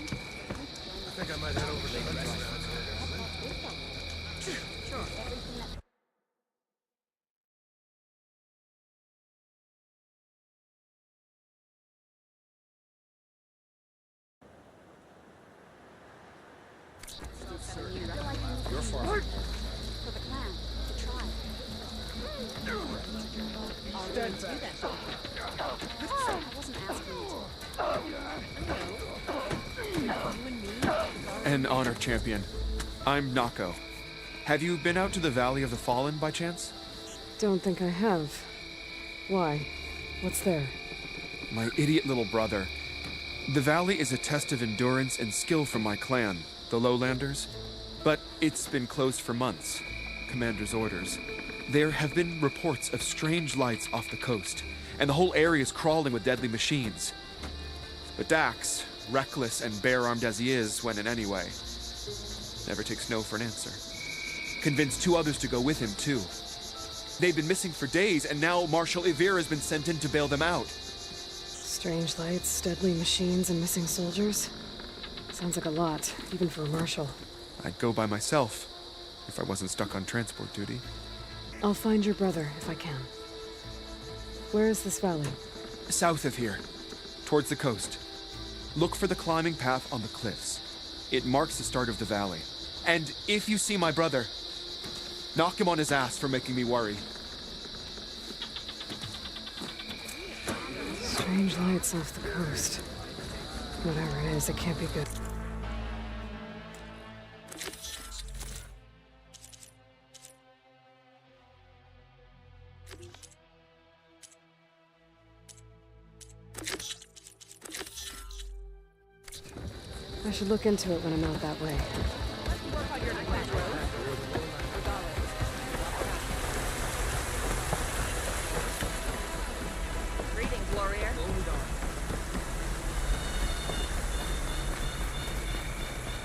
I think I might head over to the next round. You're far. For the clan, the tribe. I wasn't asking you. An honor, champion. I'm Nako. Have you been out to the Valley of the Fallen by chance? Don't think I have. Why? What's there? My idiot little brother. The valley is a test of endurance and skill from my clan, the Lowlanders. But it's been closed for months. Commander's orders. There have been reports of strange lights off the coast, and the whole area is crawling with deadly machines. But Dax, reckless and bare-armed as he is when in any way, never takes no for an answer. Convinced 2 others to go with him, too. They've been missing for days, and now Marshal Ivira has been sent in to bail them out. Strange lights, deadly machines, and missing soldiers? Sounds like a lot, even for a marshal. I'd go by myself, if I wasn't stuck on transport duty. I'll find your brother, if I can. Where is this valley? South of here, towards the coast. Look for the climbing path on the cliffs. It marks the start of the valley. And if you see my brother, knock him on his ass for making me worry. Strange lights off the coast. Whatever it is, it can't be good. I should look into it when I'm out that way. Greetings, warrior.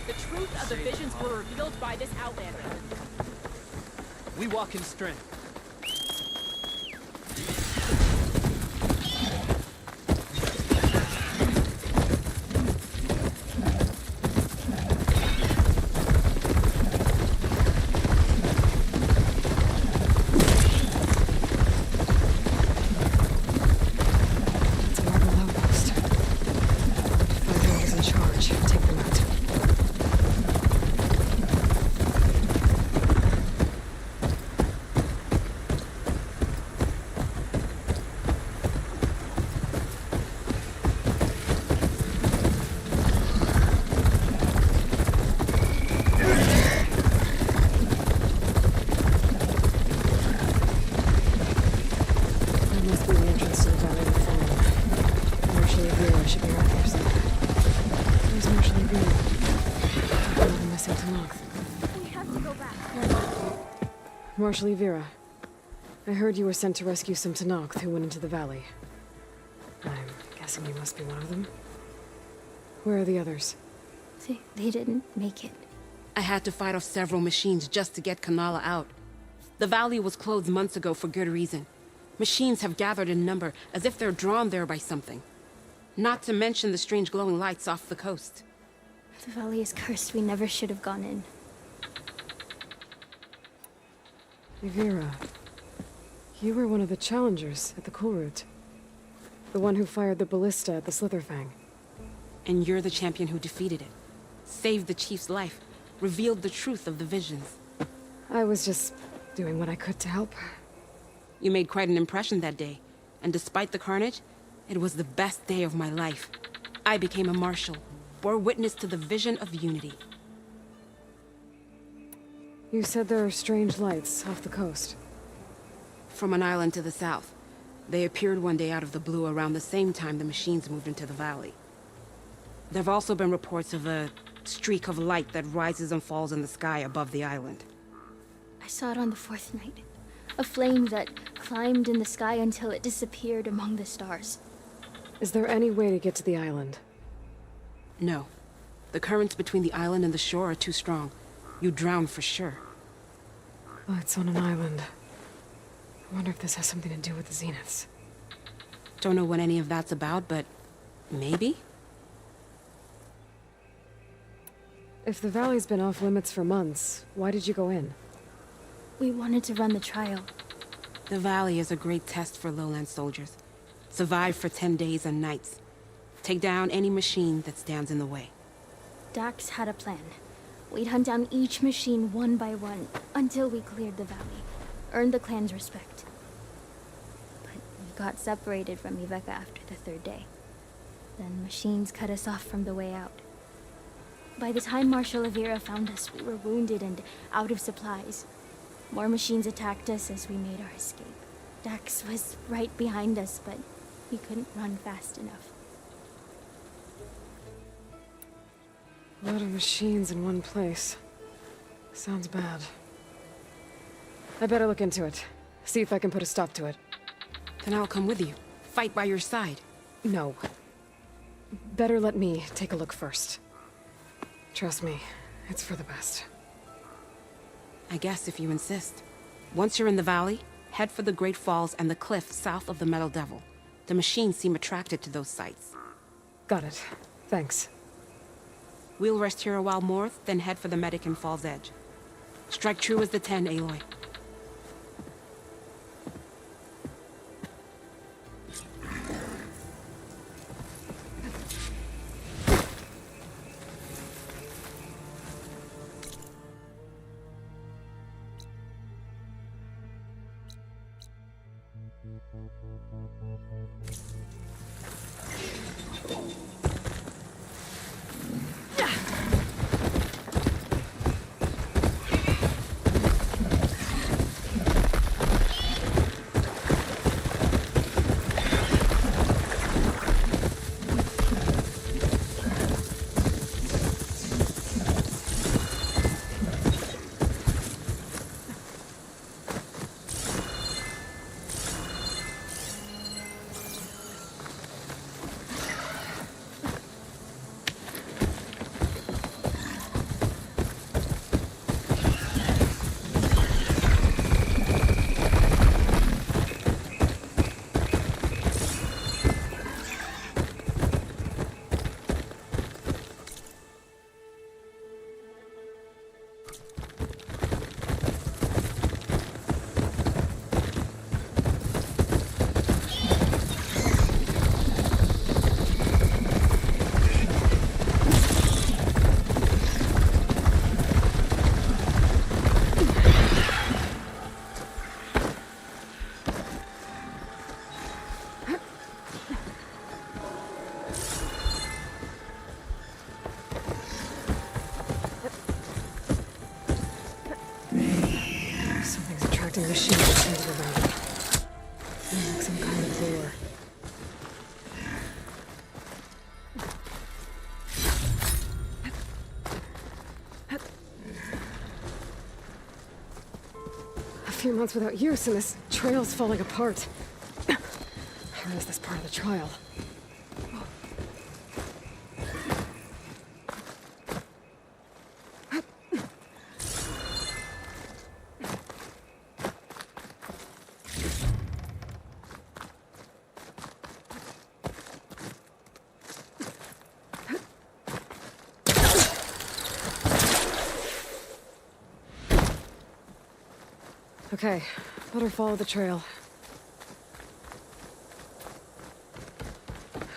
The truth of the visions were revealed by this outlander. We walk in strength. Marshal Ivira, I heard you were sent to rescue some Tenakth who went into the valley. I'm guessing you must be one of them. Where are the others? They didn't make it. I had to fight off several machines just to get Kanala out. The valley was closed months ago for good reason. Machines have gathered in number, as if they're drawn there by something. Not to mention the strange glowing lights off the coast. The valley is cursed. We never should have gone in. Ivira, you were one of the challengers at the Kulrut. The one who fired the ballista at the Slitherfang. And you're the champion who defeated it. Saved the chief's life. Revealed the truth of the visions. I was just doing what I could to help. You made quite an impression that day. And despite the carnage, it was the best day of my life. I became a marshal. Bore witness to the vision of unity. You said there are strange lights off the coast. From an island to the south. They appeared one day out of the blue around the same time the machines moved into the valley. There have also been reports of a streak of light that rises and falls in the sky above the island. I saw it on the 4th night. A flame that climbed in the sky until it disappeared among the stars. Is there any way to get to the island? No. The currents between the island and the shore are too strong. You'd drown for sure. Oh, it's on an island. I wonder if this has something to do with the Zeniths. Don't know what any of that's about, but maybe? If the valley's been off limits for months, why did you go in? We wanted to run the trial. The valley is a great test for lowland soldiers. Survive for 10 days and nights. Take down any machine that stands in the way. Dax had a plan. We'd hunt down each machine one by one until we cleared the valley, earned the clan's respect. But we got separated from Iveka after the third day. Then machines cut us off from the way out. By the time Marshal Avira found us, we were wounded and out of supplies. More machines attacked us as we made our escape. Dax was right behind us, but he couldn't run fast enough. A lot of machines in one place. Sounds bad. I better look into it. See if I can put a stop to it. Then I'll come with you. Fight by your side. No. Better let me take a look first. Trust me, it's for the best. I guess if you insist. Once you're in the valley, head for the Great Falls and the cliff south of the Metal Devil. The machines seem attracted to those sites. Got it. Thanks. We'll rest here a while more, then head for the medic in Fall's Edge. Strike true as the 10, Aloy. The machines into the valley. Like some kind of lure. A few months without use and this trail's falling apart. Or is this part of the trial? Okay, better follow the trail.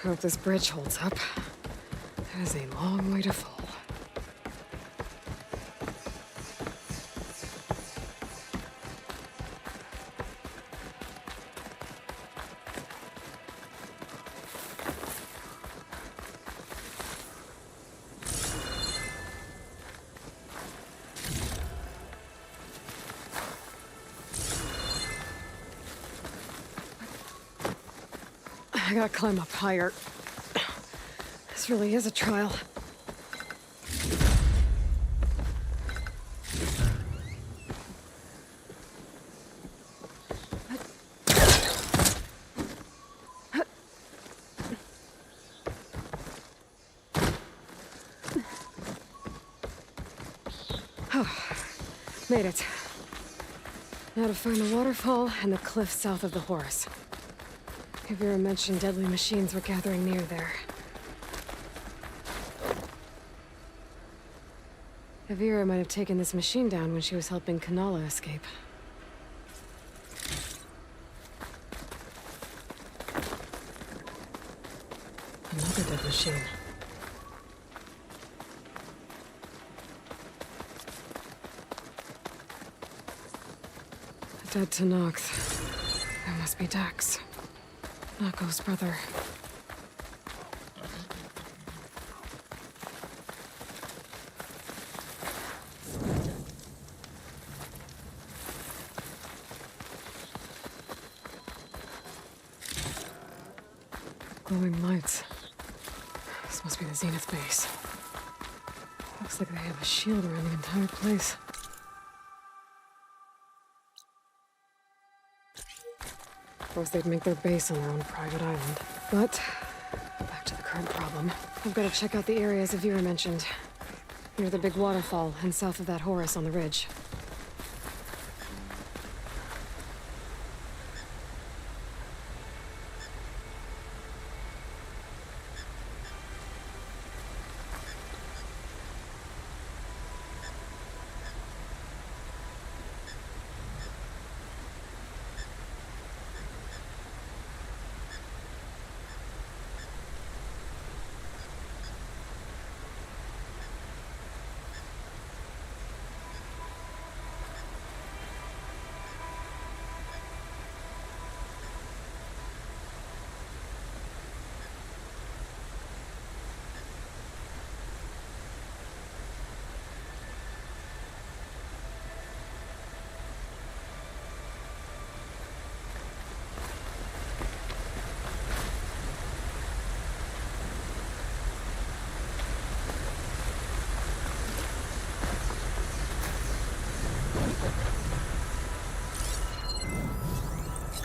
Hope this bridge holds up. That is a long way to fall. I gotta climb up higher. This really is a trial. Oh, made it. Now to find the waterfall and the cliff south of the Horus. Avira mentioned deadly machines were gathering near there. Avira might have taken this machine down when she was helping Kanala escape. Another dead machine. A dead Tanox. That must be Dax. Nako's brother. Glowing lights. This must be the Zenith base. Looks like they have a shield around the entire place. Of course, they'd make their base on their own private island. But, back to the current problem. I've got to check out the areas Avira mentioned. Near the big waterfall and south of that Horus on the ridge.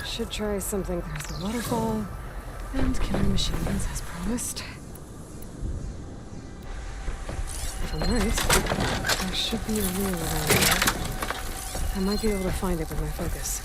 Should try something. There's the waterfall, and killing machines as promised. If I'm right, there should be a rule around here. I might be able to find it with my focus.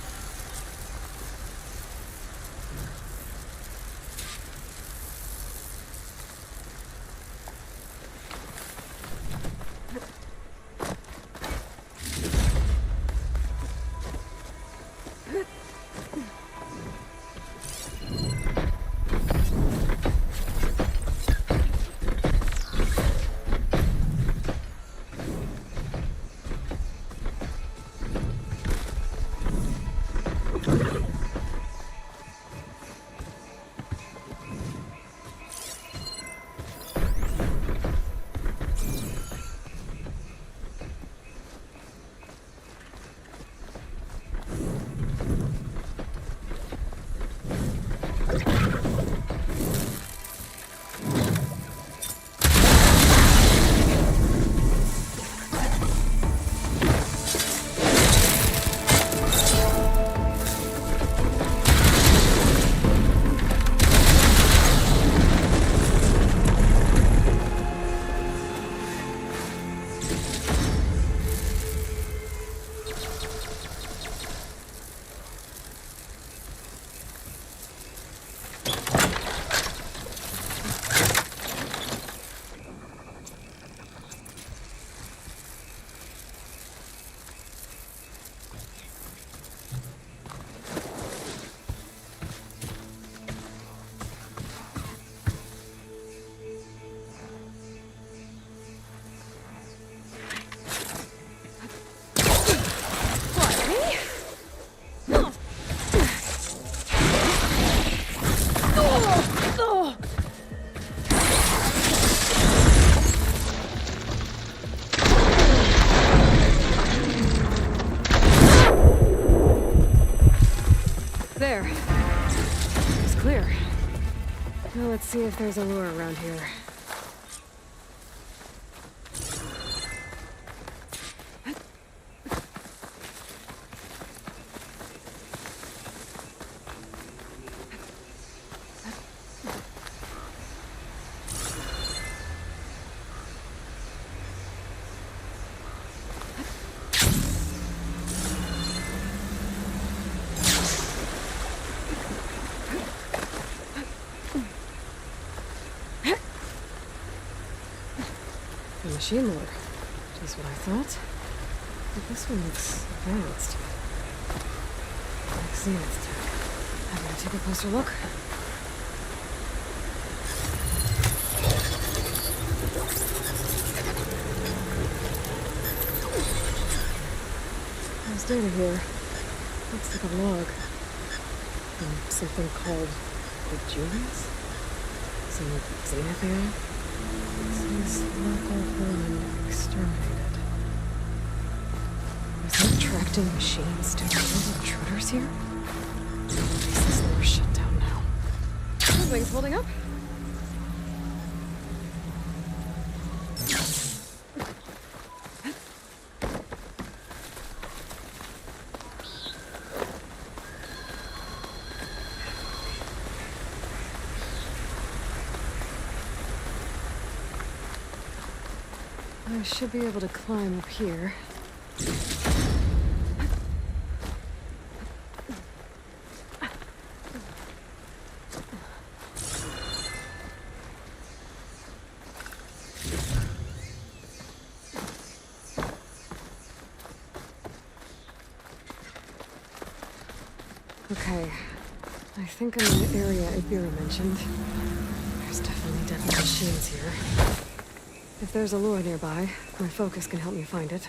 There. It's clear. Now let's see if there's a lure around here. Machine lore. Just what I thought. But this one looks advanced. Like Zenith tech. I'm gonna take a closer look. There's data here. Looks like a log. From something called the Julians? Some Zenith AI? It says local vermin exterminated. Was it attracting machines to kill intruders here? These things are shut down now. Something's holding up. I should be able to climb up here. Okay, I think I'm in the area Ibira mentioned. There's definitely deadly machines here. If there's a lure nearby, my focus can help me find it.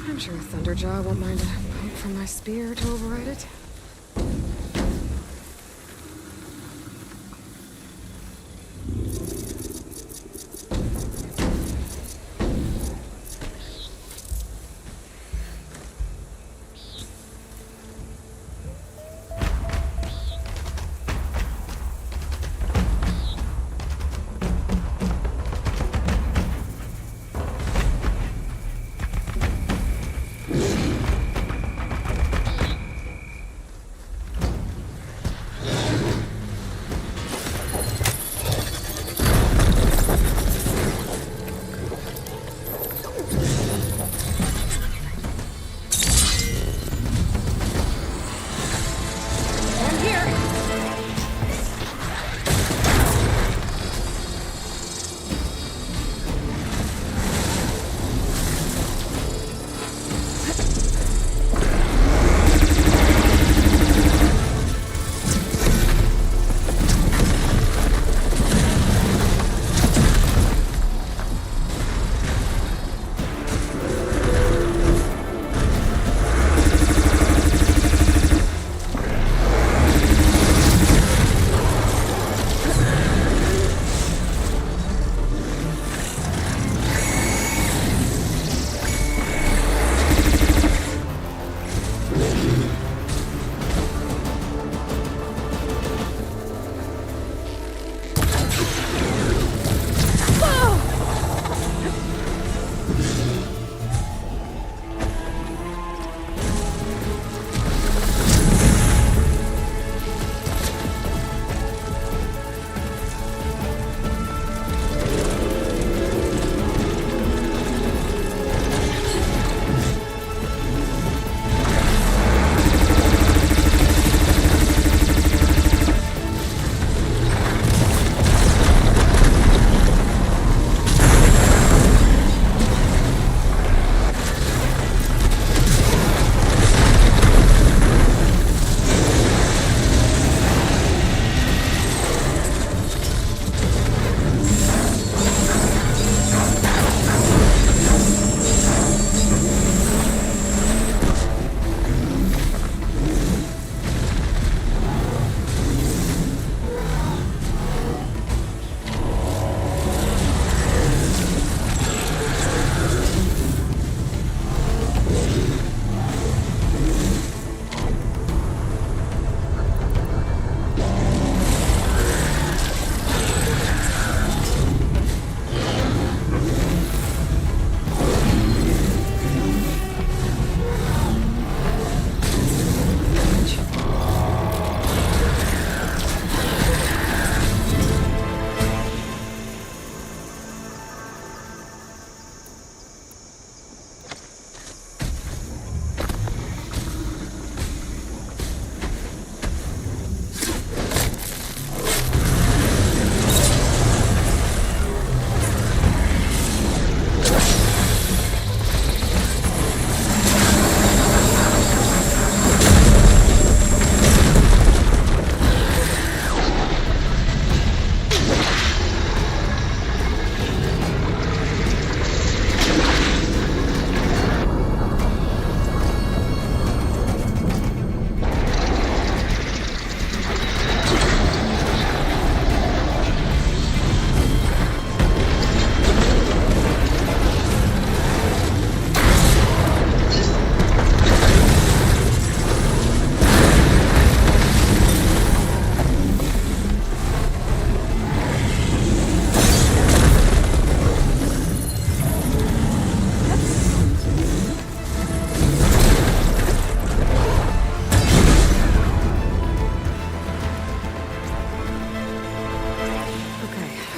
I'm sure Thunderjaw won't mind a poke from my spear to override it.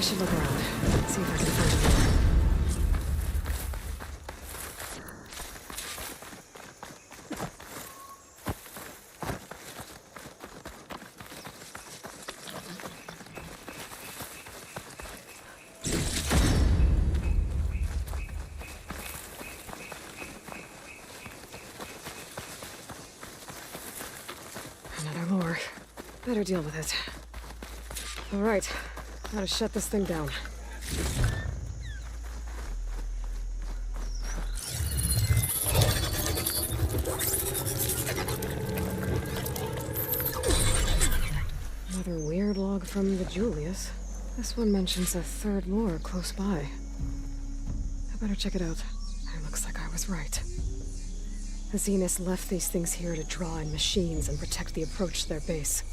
should look around. See if I can find a door. Another lure. Better deal with it. All right, how to shut this thing down. Another weird log from the Julius. This one mentions a third lure close by. I better check it out. It looks like I was right. The Zeniths left these things here to draw in machines and protect the approach to their base.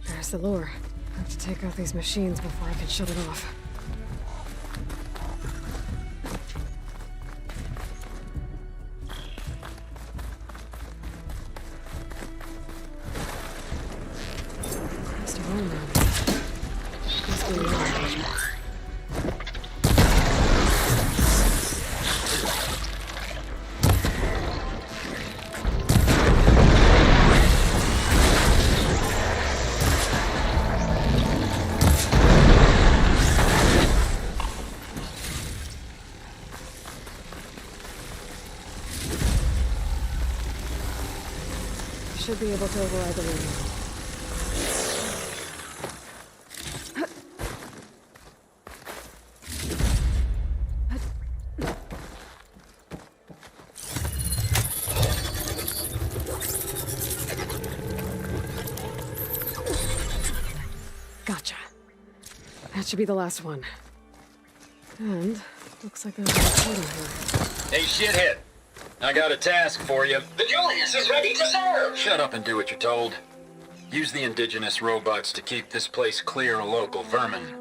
There's the lure. I have to take out these machines before I can shut it off. Must have all now. Must be more engagement. Should be able to override the lure now. Gotcha. That should be the last one. And looks like there's a recorder here. Hey, shithead. I got a task for you. The Julius is ready to serve! Shut up and do what you're told. Use the indigenous robots to keep this place clear of local vermin.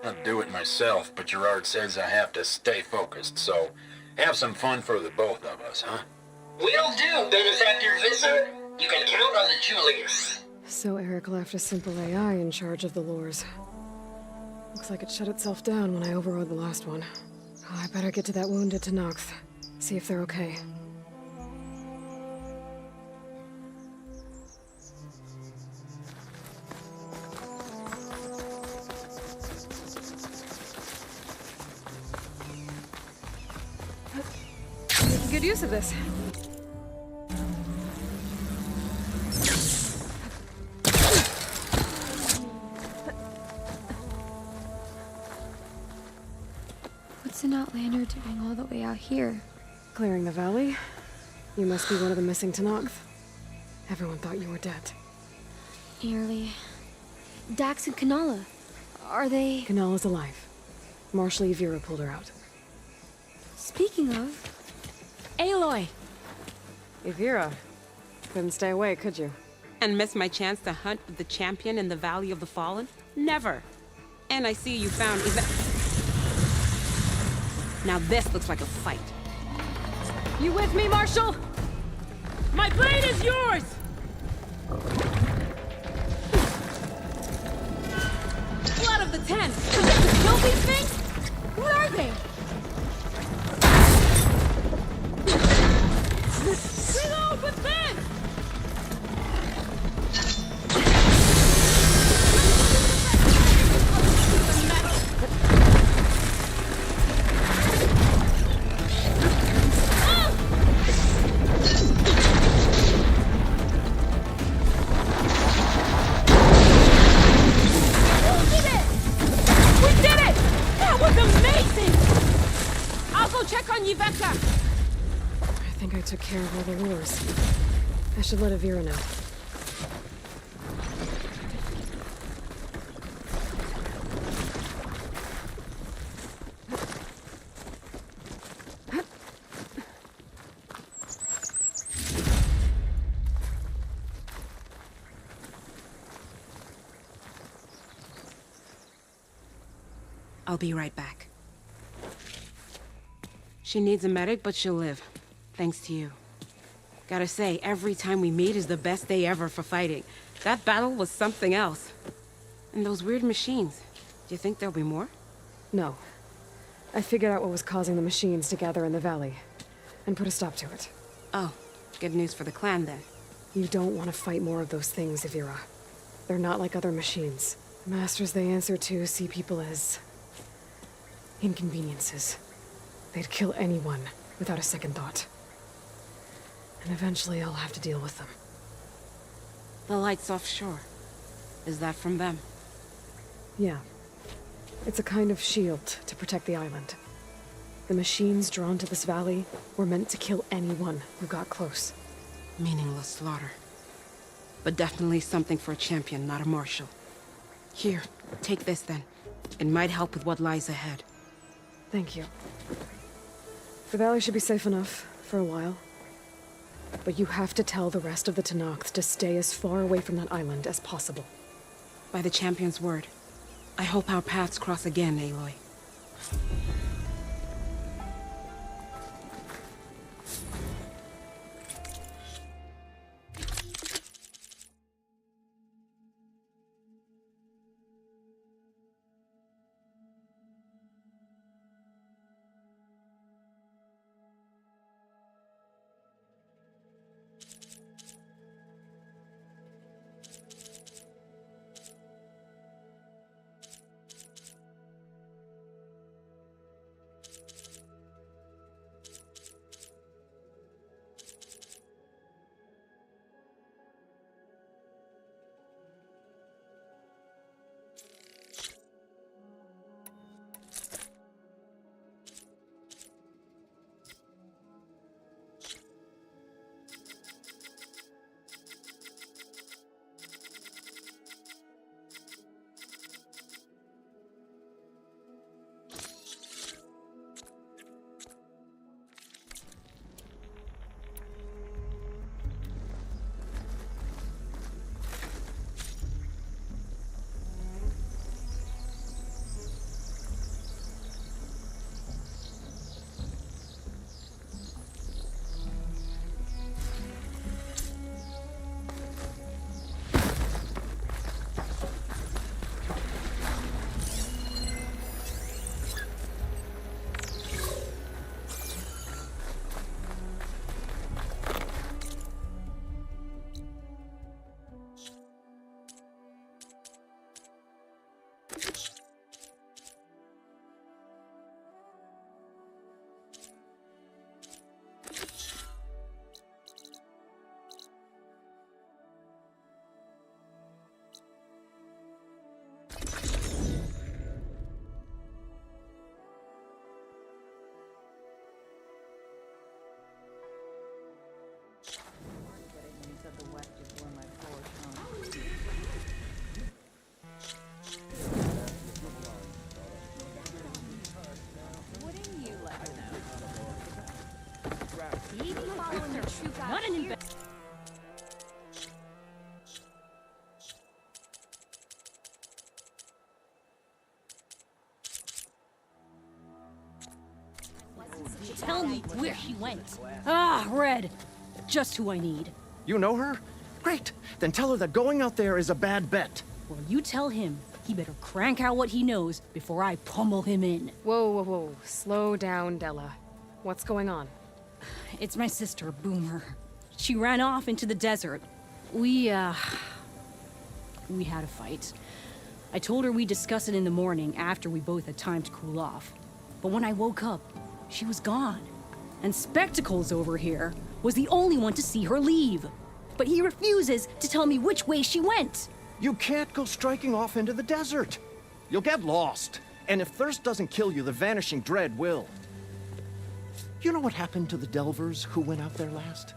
I'd do it myself, but Gerard says I have to stay focused, so have some fun for the both of us, huh? Will do, benefactor Visser. You can count on the Julius. So Eric left a simple AI in charge of the lures. Looks like it shut itself down when I overrode the last one. Oh, I better get to that wounded Tenakth. See if they're okay. Making good use of this. What's an Outlander doing all the way out here? Clearing the valley? You must be one of the missing Tenakth. Everyone thought you were dead. Nearly. Dax and Kanala. Are they... Kanala's alive. Marshal Yvira pulled her out. Speaking of... Aloy! Yvira. Couldn't stay away, could you? And miss my chance to hunt with the champion in the Valley of the Fallen? Never. And I see you found Now this looks like a fight. You with me, Marshal? My blade is yours! Blood of the Ten! Can you just kill these things? What are they? Reload with this! think I took care of all the lures. I should let Avira know. I'll be right back. She needs a medic, but she'll live. Thanks to you. Gotta say, every time we meet is the best day ever for fighting. That battle was something else. And those weird machines. Do you think there'll be more? No. I figured out what was causing the machines to gather in the valley, and put a stop to it. Oh, good news for the clan then. You don't want to fight more of those things, Avira. They're not like other machines. The masters they answer to see people as inconveniences. They'd kill anyone without a second thought. And eventually I'll have to deal with them. The lights offshore. Is that from them? Yeah. It's a kind of shield to protect the island. The machines drawn to this valley were meant to kill anyone who got close. Meaningless slaughter. But definitely something for a champion, not a marshal. Here, take this then. It might help with what lies ahead. Thank you. The valley should be safe enough for a while. But you have to tell the rest of the Tenakth to stay as far away from that island as possible. By the champion's word. I hope our paths cross again, Aloy. Not an investment. Tell me where she went. Ah, Red. Just who I need. You know her? Great. Then tell her that going out there is a bad bet. Well, you tell him he better crank out what he knows before I pummel him in. Whoa, whoa, whoa. Slow down, Della. What's going on? It's my sister, Boomer. She ran off into the desert. We had a fight. I told her we'd discuss it in the morning after we both had time to cool off. But when I woke up, she was gone. And Spectacles over here was the only one to see her leave. But he refuses to tell me which way she went. You can't go striking off into the desert. You'll get lost. And if thirst doesn't kill you, the Vanishing Dread will. You know what happened to the Delvers who went out there last?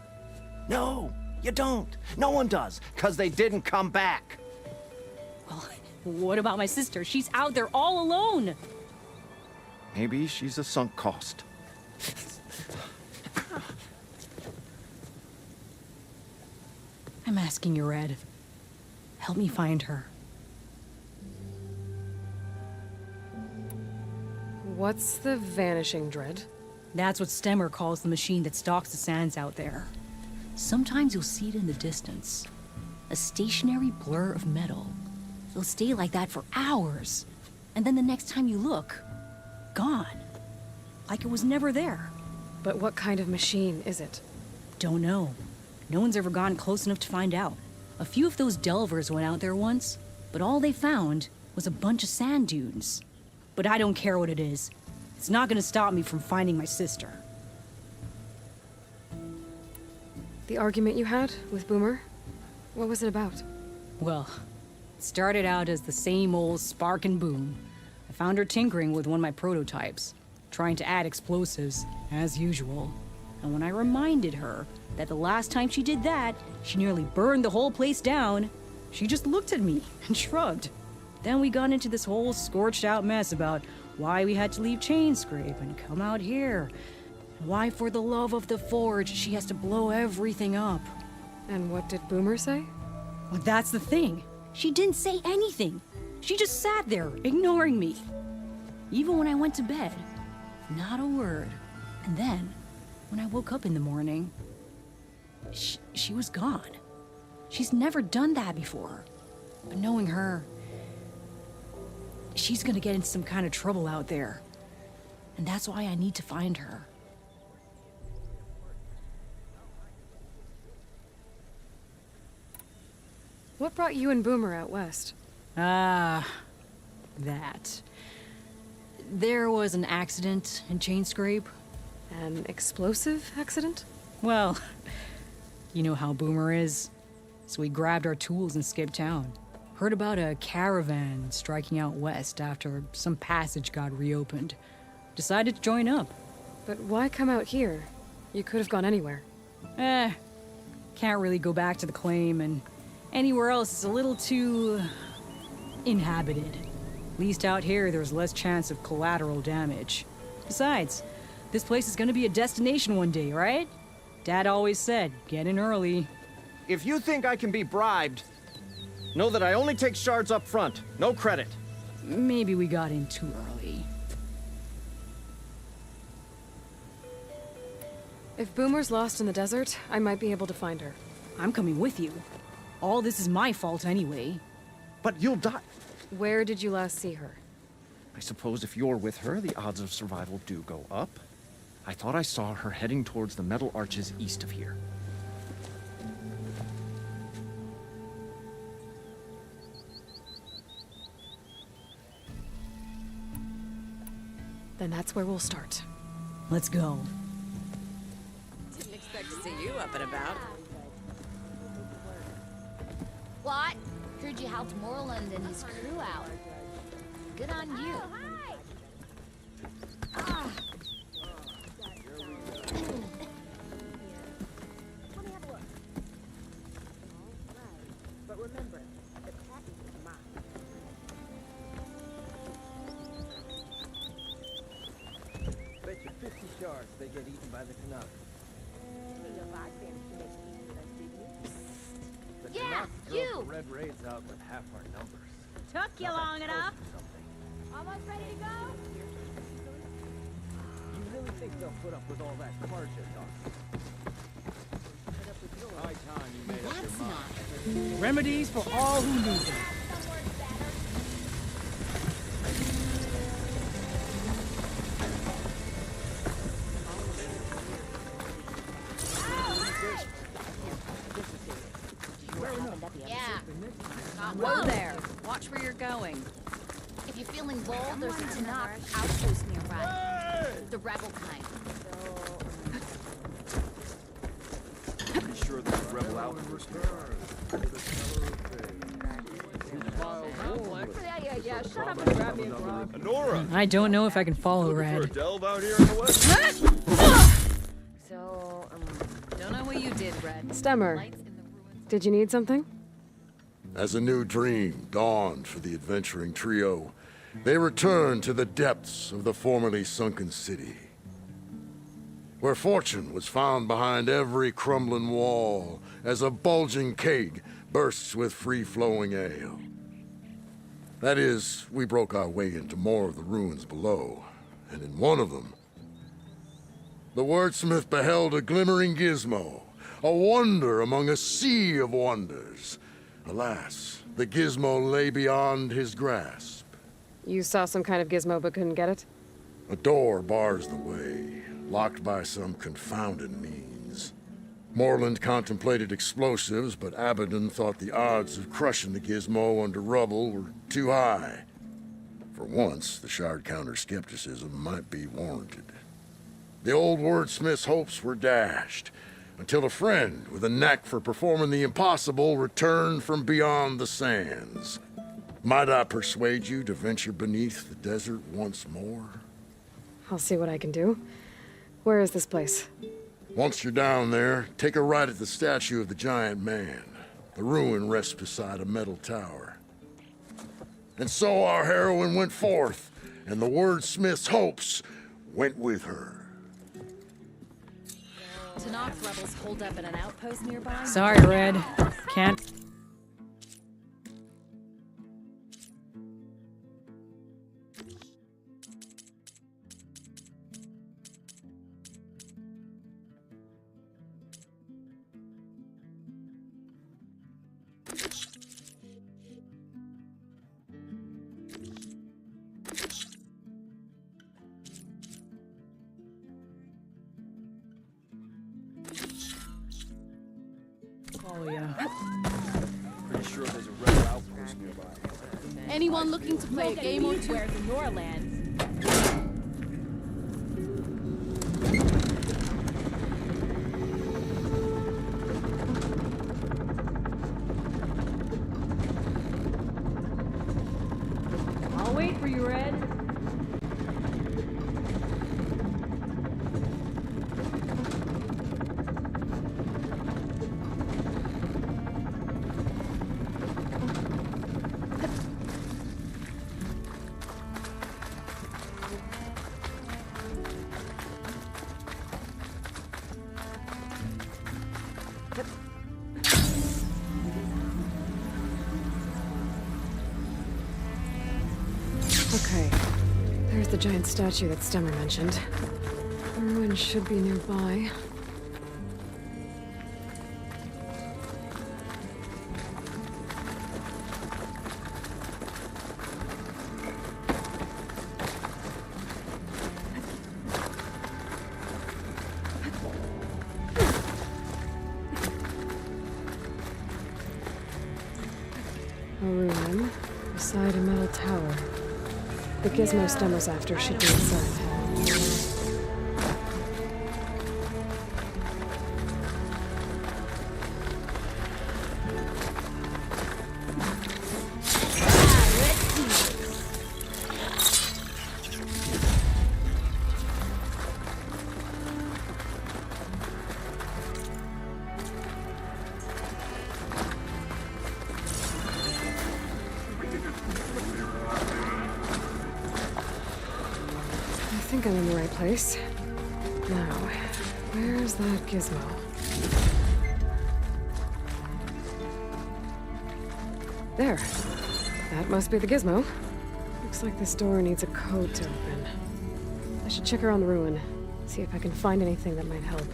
No, you don't. No one does, because they didn't come back. Well, what about my sister? She's out there all alone. Maybe she's a sunk cost. I'm asking you, Red. Help me find her. What's the Vanishing Dread? That's what Stemmer calls the machine that stalks the sands out there. Sometimes you'll see it in the distance. A stationary blur of metal. It'll stay like that for hours. And then the next time you look, gone. Like it was never there. But what kind of machine is it? Don't know. No one's ever gotten close enough to find out. A few of those delvers went out there once, but all they found was a bunch of sand dunes. But I don't care what it is. It's not gonna stop me from finding my sister. The argument you had with Boomer? What was it about? Well, it started out as the same old spark and boom. I found her tinkering with one of my prototypes, trying to add explosives, as usual. And when I reminded her that the last time she did that, she nearly burned the whole place down, she just looked at me and shrugged. Then we got into this whole scorched out mess about why we had to leave Chainscrape and come out here. And why, for the love of the Forge, she has to blow everything up. And what did Boomer say? Well, that's the thing. She didn't say anything. She just sat there, ignoring me. Even when I went to bed, not a word. And then, when I woke up in the morning, she was gone. She's never done that before. But knowing her, she's gonna get into some kind of trouble out there. And that's why I need to find her. What brought you and Boomer out west? That. There was an accident in Chainscrape. An explosive accident? Well, you know how Boomer is. So we grabbed our tools and skipped town. Heard about a caravan striking out west after some passage got reopened. Decided to join up. But why come out here? You could have gone anywhere. Can't really go back to the claim, and anywhere else is a little too inhabited. At least out here, there's less chance of collateral damage. Besides, this place is gonna be a destination one day, right? Dad always said, get in early. If you think I can be bribed, know that I only take shards up front, no credit. Maybe we got in too early. If Boomer's lost in the desert, I might be able to find her. I'm coming with you. All this is my fault anyway. But you'll die. Where did you last see her? I suppose if you're with her, the odds of survival do go up. I thought I saw her heading towards the metal arches east of here. Then that's where we'll start. Let's go. Didn't expect to see you up and about. What? Heard you helped Moreland and his crew out. Good on you. But remember, the package is mine. Bet you 50 shards they get eaten by the Canucks. The Yeah, Canucks drove you! the Red Raids out with half our numbers. Took you long enough. Almost ready to go? You really think they'll put up with all that Carja talk? High time you made up your mind. Remedies for all who need them. Yeah. Whoa there. Watch where you're going. If you're feeling bold, there's a Tanakh outpost nearby. The rebel kind. Pretty sure there's rebel outpost. Yeah. Shut up and grab me a grog. Nora! I don't know if I can follow Red. Delve out here in the west? Stemmer, did you need something? As a new dream dawned for the adventuring trio, they returned to the depths of the formerly sunken city, where fortune was found behind every crumbling wall as a bulging keg bursts with free-flowing ale. That is, we broke our way into more of the ruins below, and in one of them, the wordsmith beheld a glimmering gizmo, a wonder among a sea of wonders. Alas, the gizmo lay beyond his grasp. You saw some kind of gizmo but couldn't get it? A door bars the way, locked by some confounded means. Moreland contemplated explosives, but Abaddon thought the odds of crushing the gizmo under rubble were too high. For once, the Shard counter's skepticism might be warranted. The old wordsmith's hopes were dashed, until a friend with a knack for performing the impossible returned from beyond the sands. Might I persuade you to venture beneath the desert once more? I'll see what I can do. Where is this place? Once you're down there, take a right at the statue of the giant man. The ruin rests beside a metal tower. And so our heroine went forth, and the wordsmith's hopes went with her. Tanakh rebels hold up at an outpost nearby. Sorry, Red. Can't. Oh, yeah. Pretty sure there's a rebel outpost nearby. Anyone looking to play a game or two? Where's in your land? I'll wait for you, Red. Okay. There's the giant statue that Stemmer mentioned. The ruin should be nearby. A ruin beside a metal tower. The gizmo Stemmer's after should be inside. I think I'm in the right place. Now, where's that gizmo? There. That must be the gizmo. Looks like this door needs a code to open. I should check around the ruin, see if I can find anything that might help.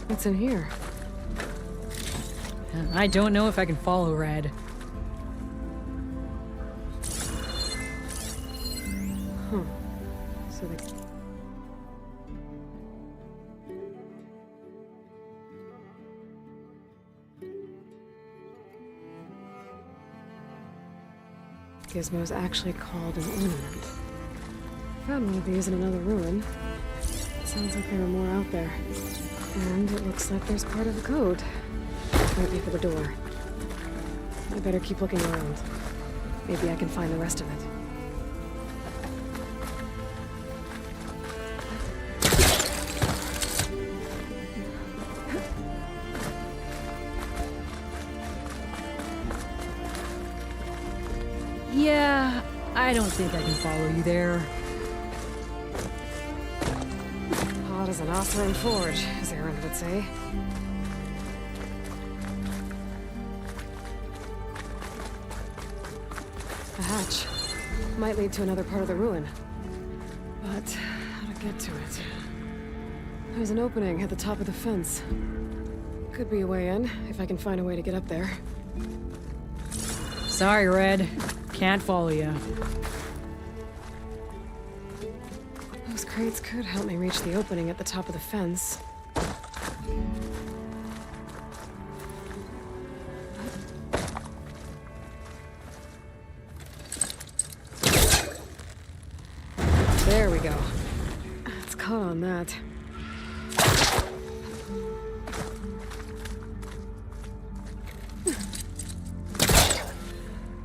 What's in here? I don't know if I can follow Red. Huh. So they... Gizmo's actually called an ornament. Found one of these in another ruin. Sounds like there are more out there. And it looks like there's part of the code. Might be for the door. I better keep looking around. Maybe I can find the rest of it. Yeah, I don't think I can follow you there. Hot as an Othram forge, as Aaron would say. A hatch. Might lead to another part of the ruin. But how to get to it? There's an opening at the top of the fence. Could be a way in, if I can find a way to get up there. Sorry, Red. Can't follow you. Those crates could help me reach the opening at the top of the fence. There we go. It's caught on that.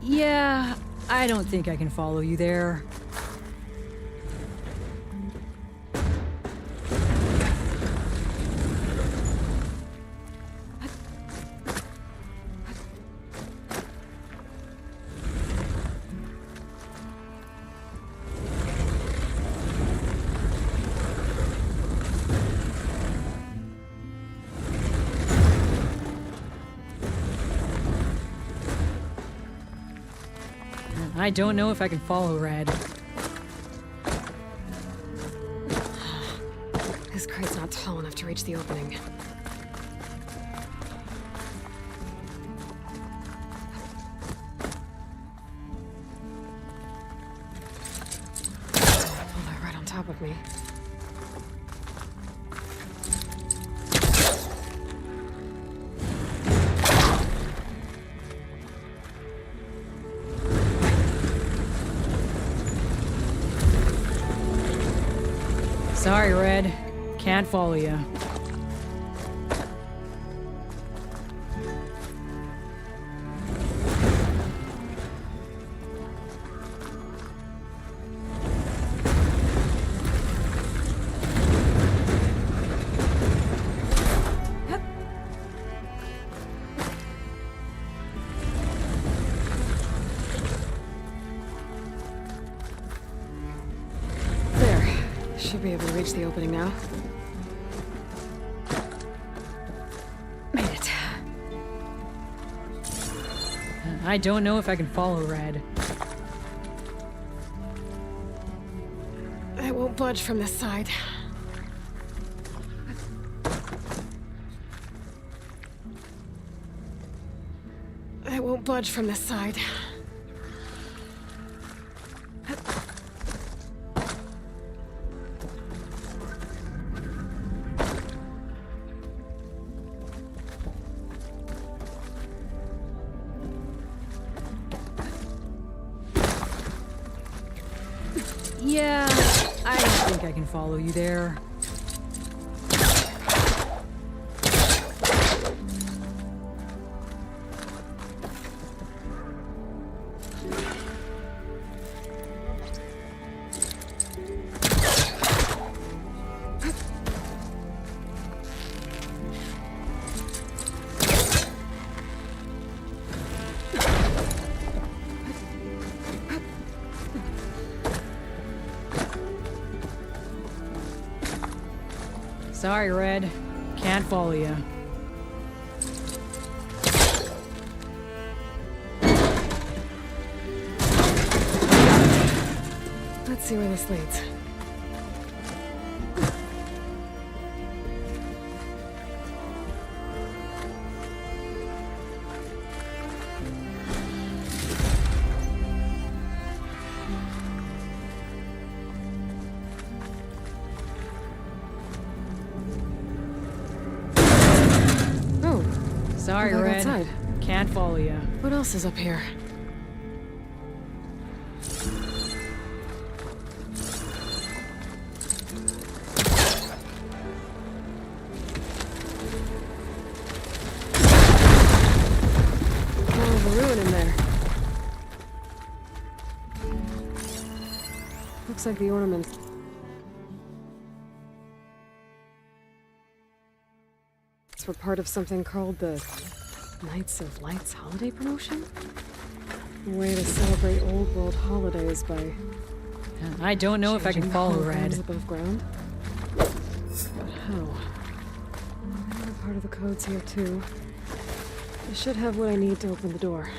Yeah, I don't think I can follow you there. I don't know if I can follow Red. This crate's not tall enough to reach the opening. Pull that right on top of me. Sorry, Red. Can't follow you. Should be able to reach the opening now. Made it. I don't know if I can follow Red. I won't budge from this side. I won't budge from this side. Yeah, I don't think I can follow you there. Sorry, Red. Can't follow you. Let's see where this leads. Sorry, Red. Outside. Can't follow you. What else is up here? Looks like the ornament. It's for part of something called the Knights of Lights holiday promotion? A way to celebrate old world holidays by... I don't know if I can follow Red. Above ground? But how? Another part of the code's here too. I should have what I need to open the door.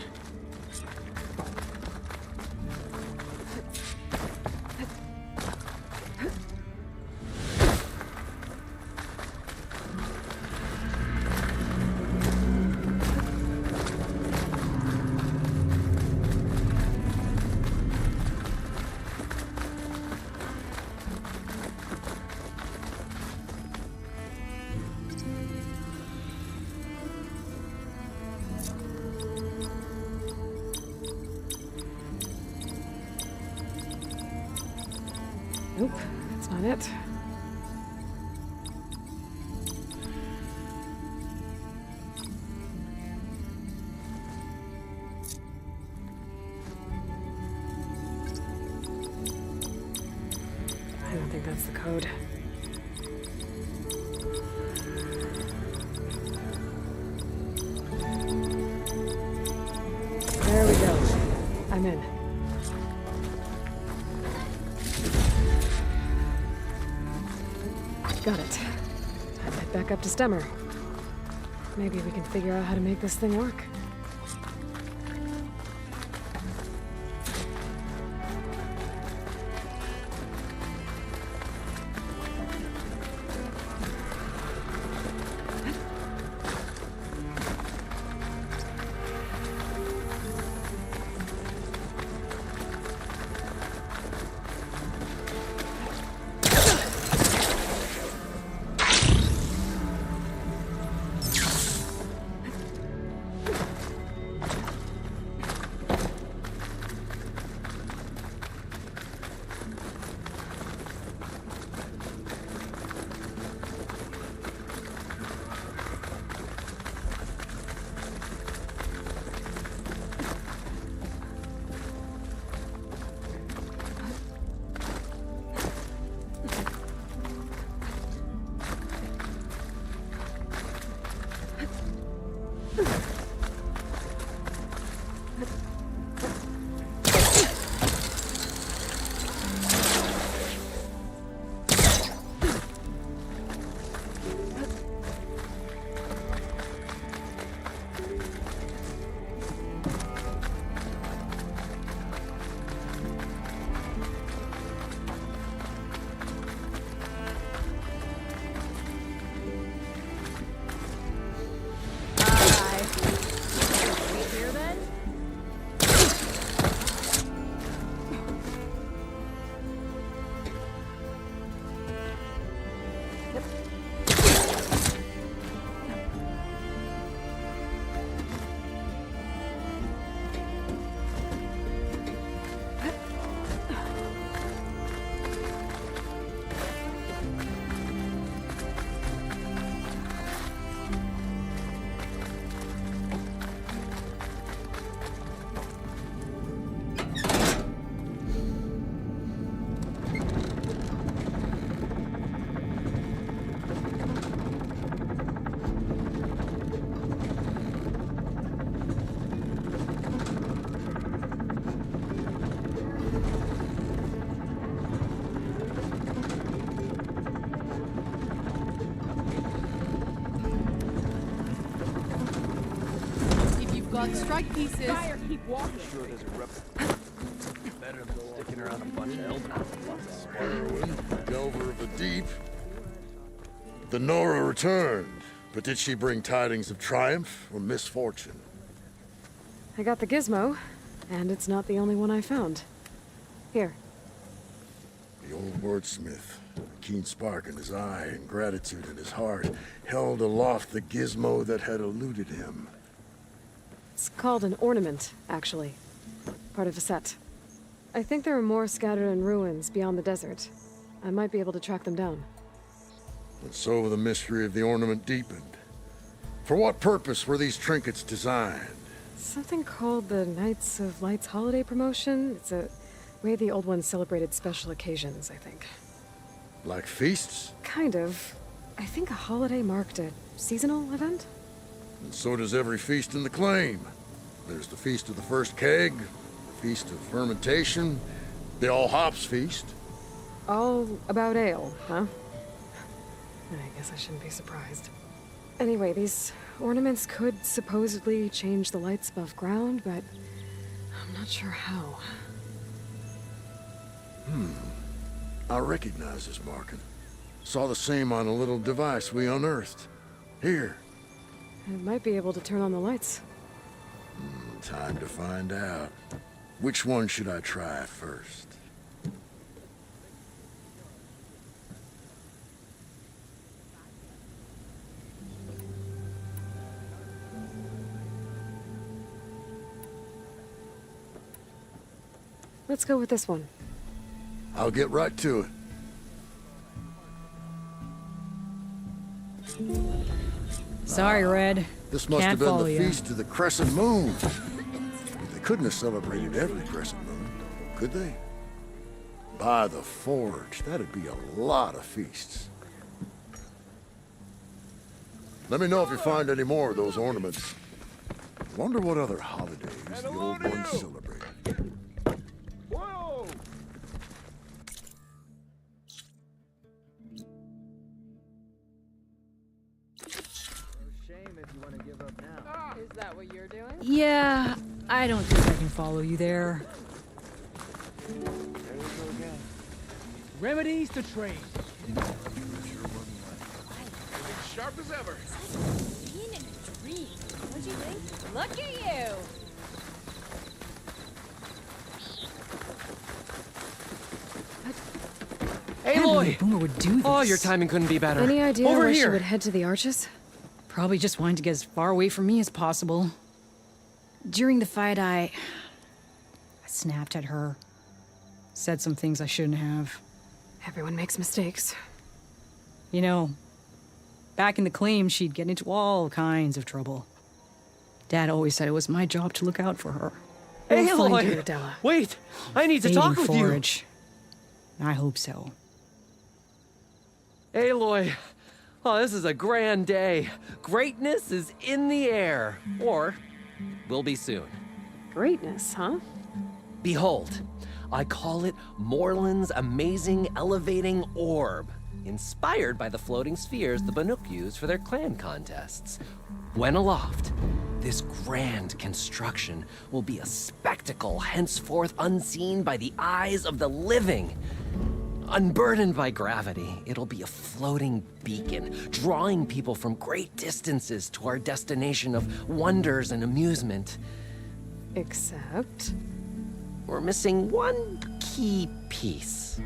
Nope, that's not it. I don't think that's the code. There we go. I'm in. Got it. I'll head back up to Stemmer. Maybe we can figure out how to make this thing work. Strike pieces. Fire, keep walking. Sure there's a rep. Better than sticking around a bunch of elders. Sparrowing, delver of the deep. The Nora returned, but did she bring tidings of triumph or misfortune? I got the gizmo, and it's not the only one I found. Here. The old wordsmith, a keen spark in his eye and gratitude in his heart, held aloft the gizmo that had eluded him. It's called an ornament, actually. Part of a set. I think there are more scattered in ruins beyond the desert. I might be able to track them down. And so the mystery of the ornament deepened. For what purpose were these trinkets designed? Something called the Knights of Light's holiday promotion. It's a way the old ones celebrated special occasions, I think. Like feasts? Kind of. I think a holiday marked a seasonal event? And so does every feast in the claim. There's the Feast of the First Keg, the Feast of Fermentation, the All Hops Feast. All about ale, huh? I guess I shouldn't be surprised. Anyway, these ornaments could supposedly change the lights above ground, but I'm not sure how. I recognize this marking. Saw the same on a little device we unearthed. Here. It might be able to turn on the lights. Time to find out. Which one should I try first? Let's go with this one. I'll get right to it. Sorry, Red. This must Can't have been follow the ya. Feast of the Crescent Moon. They couldn't have celebrated every crescent moon, could they? By the Forge, that'd be a lot of feasts. Let me know if you find any more of those ornaments. Wonder what other holidays the old ones celebrated. Whoa! Shame if you want to give up now. Is that what you're doing? Yeah, I don't think I can follow you there. There we go again. Remedies to trade. Sharp as ever. Being in a dream. What'd you think? Look at you! Aloy! Boomer would do this. Oh, your timing couldn't be better. Any idea Over where she here. would head to the arches? Probably just wanted to get as far away from me as possible. During the fight, I snapped at her. Said some things I shouldn't have. Everyone makes mistakes. You know, back in the claim, she'd get into all kinds of trouble. Dad always said it was my job to look out for her. We'll find Aloy! you, Della. Wait! I need to Fading talk with forage. I hope so. you! Aloy! Oh, this is a grand day. Greatness is in the air. Or, will be soon. Greatness, huh? Behold, I call it Morland's amazing elevating orb, inspired by the floating spheres the Banuk use for their clan contests. When aloft, this grand construction will be a spectacle henceforth unseen by the eyes of the living. Unburdened by gravity, it'll be a floating beacon, drawing people from great distances to our destination of wonders and amusement. Except... We're missing one key piece.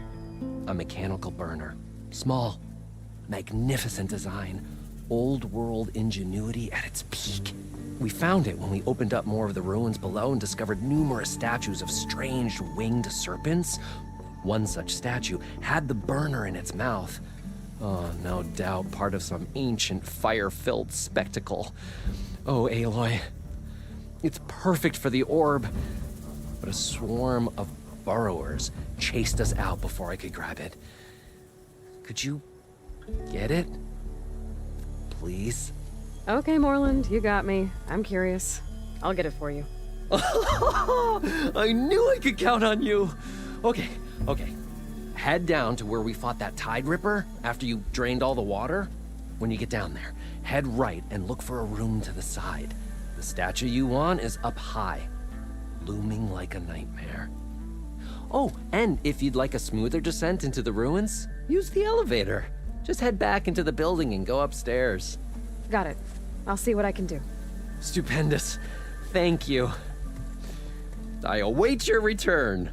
A mechanical burner. Small, magnificent design. Old world ingenuity at its peak. We found it when we opened up more of the ruins below and discovered numerous statues of strange winged serpents. One such statue had the burner in its mouth. Oh, no doubt part of some ancient fire-filled spectacle. Oh, Aloy. It's perfect for the orb. But a swarm of burrowers chased us out before I could grab it. Could you get it? Please? Okay, Morland, you got me. I'm curious. I'll get it for you. I knew I could count on you. Okay. Head down to where we fought that Tide Ripper after you drained all the water. When you get down there, head right and look for a room to the side. The statue you want is up high, looming like a nightmare. Oh, and if you'd like a smoother descent into the ruins, use the elevator. Just head back into the building and go upstairs. Got it. I'll see what I can do. Stupendous. Thank you. I await your return.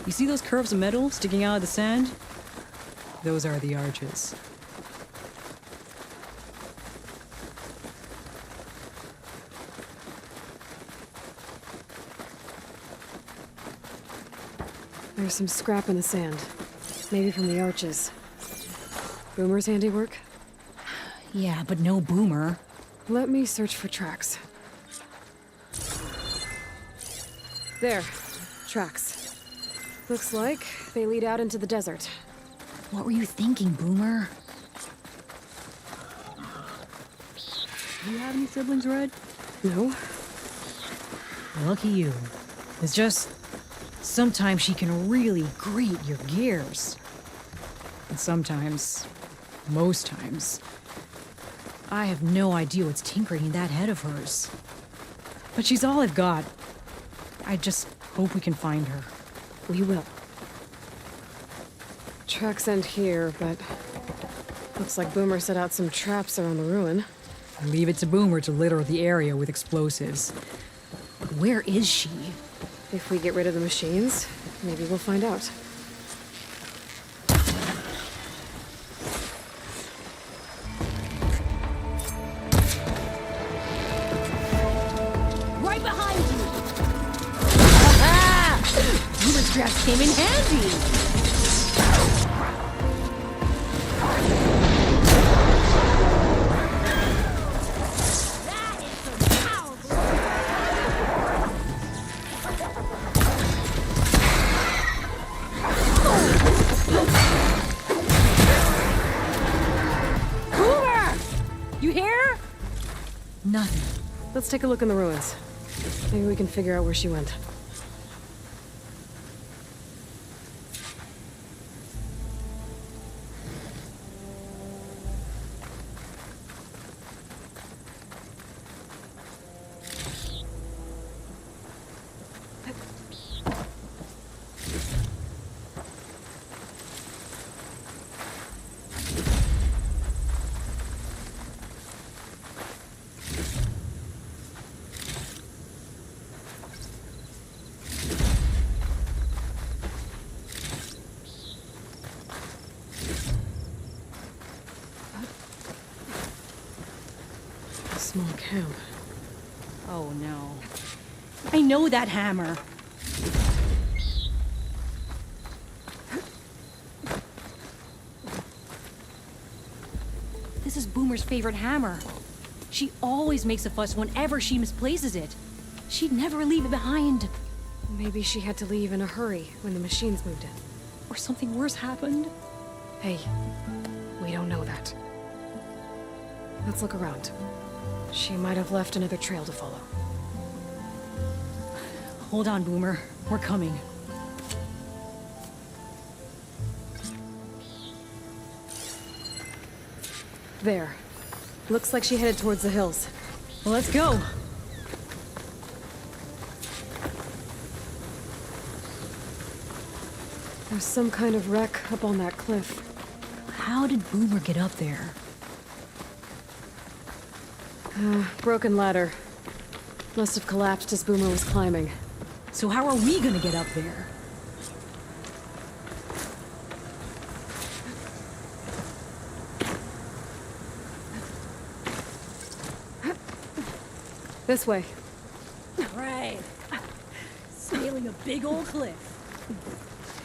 You see those curves of metal sticking out of the sand? Those are the arches. There's some scrap in the sand. Maybe from the arches. Boomer's handiwork? Yeah, but no Boomer. Let me search for tracks. There. Tracks. Looks like they lead out into the desert. What were you thinking, Boomer? Do you have any siblings, Red? No. Lucky you. It's just... sometimes she can really grate your gears. And sometimes... most times... I have no idea what's tinkering in that head of hers. But she's all I've got. I just hope we can find her. We will. Tracks end here, but... looks like Boomer set out some traps around the ruin. Leave it to Boomer to litter the area with explosives. Where is she? If we get rid of the machines, maybe we'll find out. Right behind you! Ha-ha! Boomer's traps came in handy! Nothing. Let's take a look in the ruins. Maybe we can figure out where she went. Small camp. Oh no. I know that hammer. This is Boomer's favorite hammer. She always makes a fuss whenever she misplaces it. She'd never leave it behind. Maybe she had to leave in a hurry when the machines moved in. Or something worse happened. Hey, we don't know that. Let's look around. She might have left another trail to follow. Hold on, Boomer. We're coming. There. Looks like she headed towards the hills. Well, let's go. There's some kind of wreck up on that cliff. How did Boomer get up there? Broken ladder. Must have collapsed as Boomer was climbing. So how are we gonna get up there? This way. Right. Scaling a big old cliff.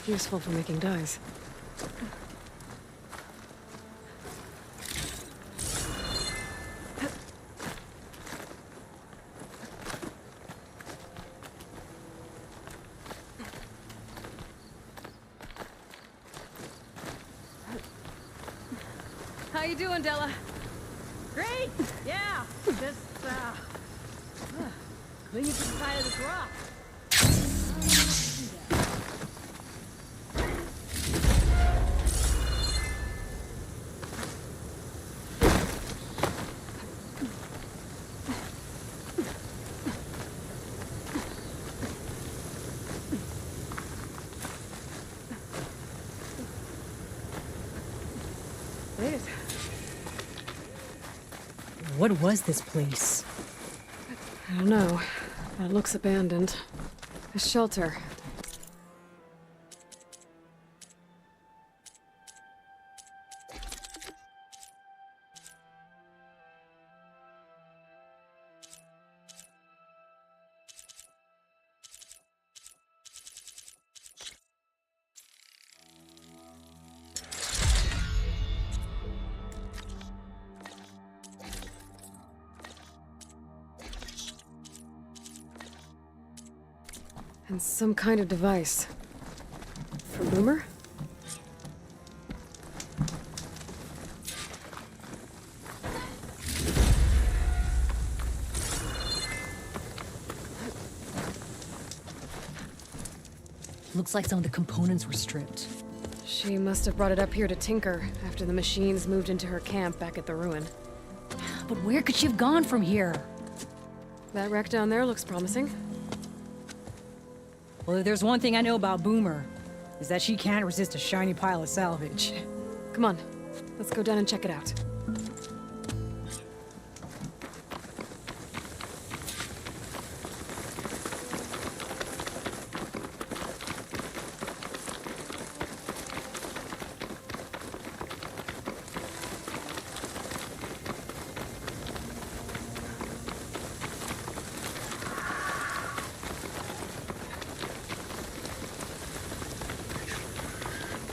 Useful for making dyes. How you doing, Della? Great! Yeah! Just, clinging to the side of this rock. What was this place? I don't know. It looks abandoned. A shelter. And some kind of device. For Boomer? Looks like some of the components were stripped. She must have brought it up here to tinker after the machines moved into her camp back at the ruin. But where could she have gone from here? That wreck down there looks promising. Well, if there's one thing I know about Boomer, is that she can't resist a shiny pile of salvage. Come on, let's go down and check it out.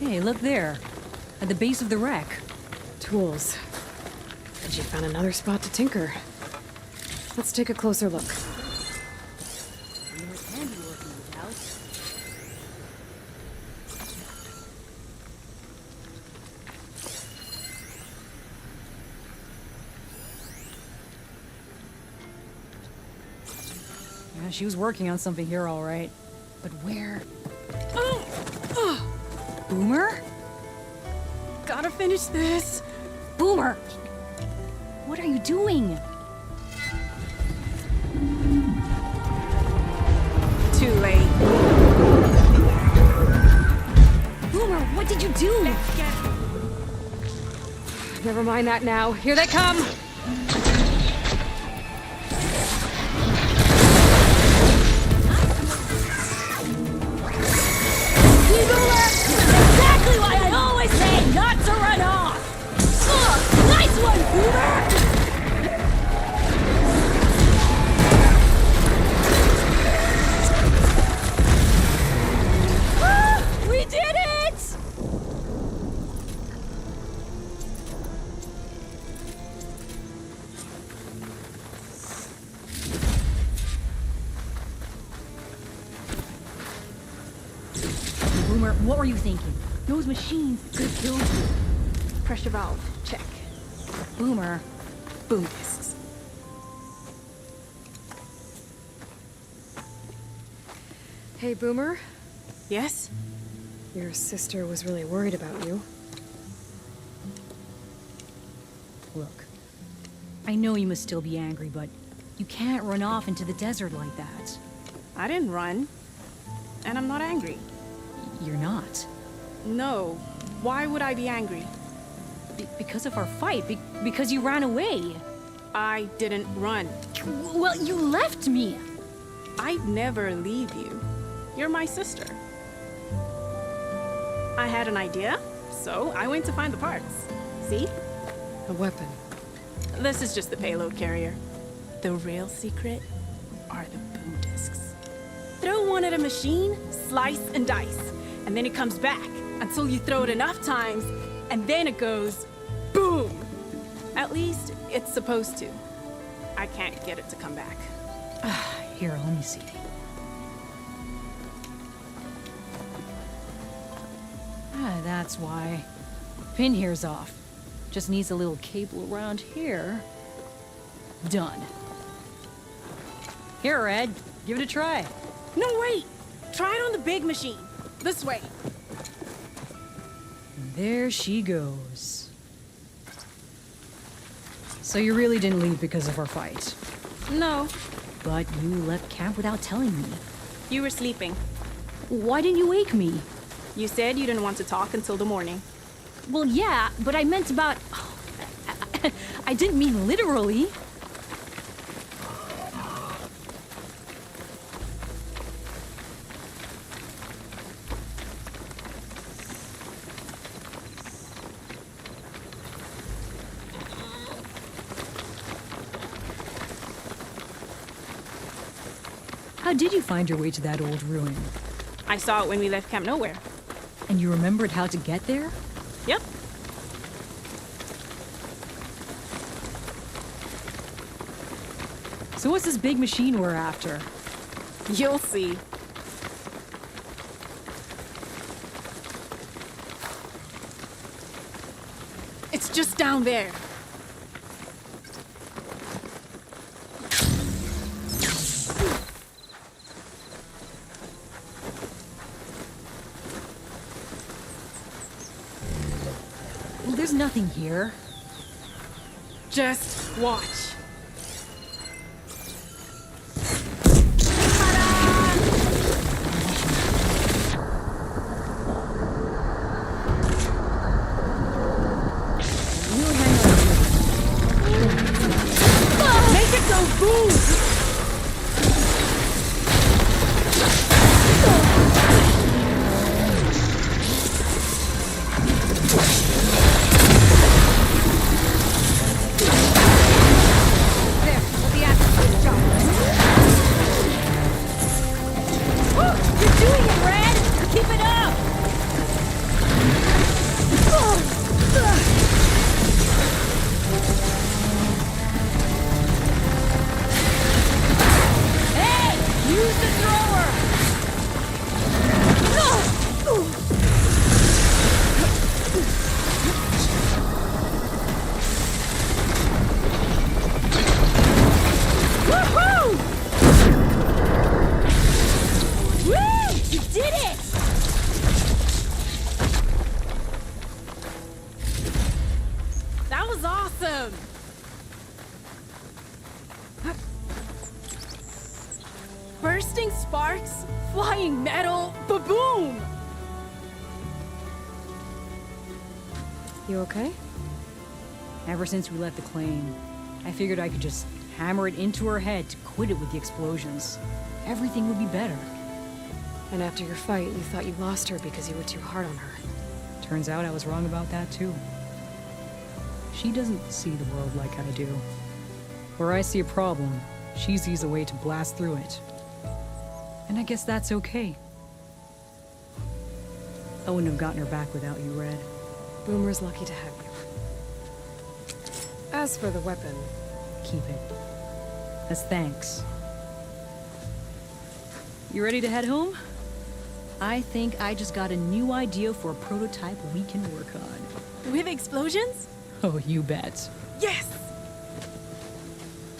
Hey, look there. At the base of the wreck. Tools. And she found another spot to tinker. Let's take a closer look. Yeah, she was working on something here, all right. But where? Boomer? Gotta finish this. Boomer! What are you doing? Too late. Boomer, what did you do? Never mind that now. Here they come! Exactly why I always say not to run off! Ugh, nice one, Boomer! We did it! Boomer, what were you thinking? Those machines could kill you. Pressure valve, check. Boomer. Boom discs. Hey, Boomer. Yes? Your sister was really worried about you. Look, I know you must still be angry, but you can't run off into the desert like that. I didn't run. And I'm not angry. You're not. No. Why would I be angry? Because of our fight. Because you ran away. I didn't run. Well, you left me. I'd never leave you. You're my sister. I had an idea, so I went to find the parts. See? A weapon. This is just the payload carrier. The real secret are the boom discs. Throw one at a machine, slice and dice, and then it comes back until you throw it enough times, and then it goes boom. At least it's supposed to. I can't get it to come back. Here, let me see. That's why. Pin here's off. Just needs a little cable around here. Done. Here, Red. Give it a try. No, wait! Try it on the big machine. This way. And there she goes. So you really didn't leave because of our fight? No. But you left camp without telling me. You were sleeping. Why didn't you wake me? You said you didn't want to talk until the morning. Well, yeah, but I meant about... I didn't mean literally. How did you find your way to that old ruin? I saw it when we left Camp Nowhere. And you remembered how to get there? Yep. So what's this big machine we're after? You'll see. just down there. There's nothing here. Just watch. Make it go boom! Bursting sparks, flying metal, ba-boom! You okay? Ever since we left the claim, I figured I could just hammer it into her head to quit it with the explosions. Everything would be better. And after your fight, you thought you lost her because you were too hard on her. Turns out I was wrong about that too. She doesn't see the world like I do. Where I see a problem, she sees a way to blast through it. And I guess that's okay. I wouldn't have gotten her back without you, Red. Boomer's lucky to have you. As for the weapon... Keep it. As thanks. You ready to head home? I think I just got a new idea for a prototype we can work on. With explosions? Oh, you bet. Yes!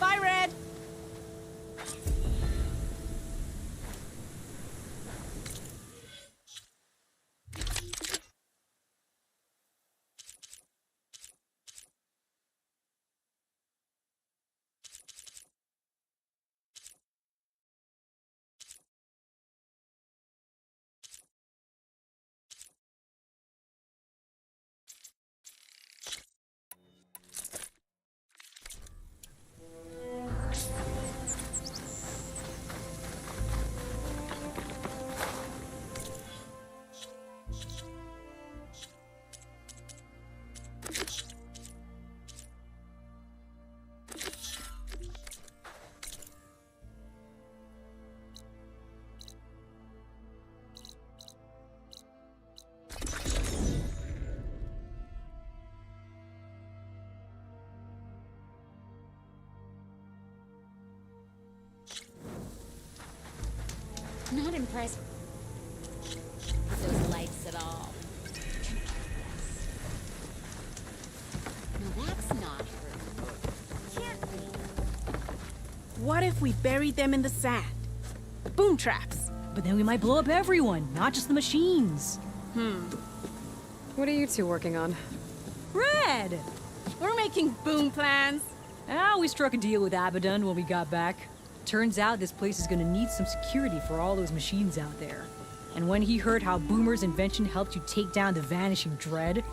Bye, Red! Not impressed with those lights at all. No, that's not her. Can't be. What if we buried them in the sand? Boom traps. But then we might blow up everyone, not just the machines. What are you two working on? Red! We're making boom plans. We struck a deal with Abaddon when we got back. Turns out this place is gonna need some security for all those machines out there. And when he heard how Boomer's invention helped you take down the Vanishing Dread,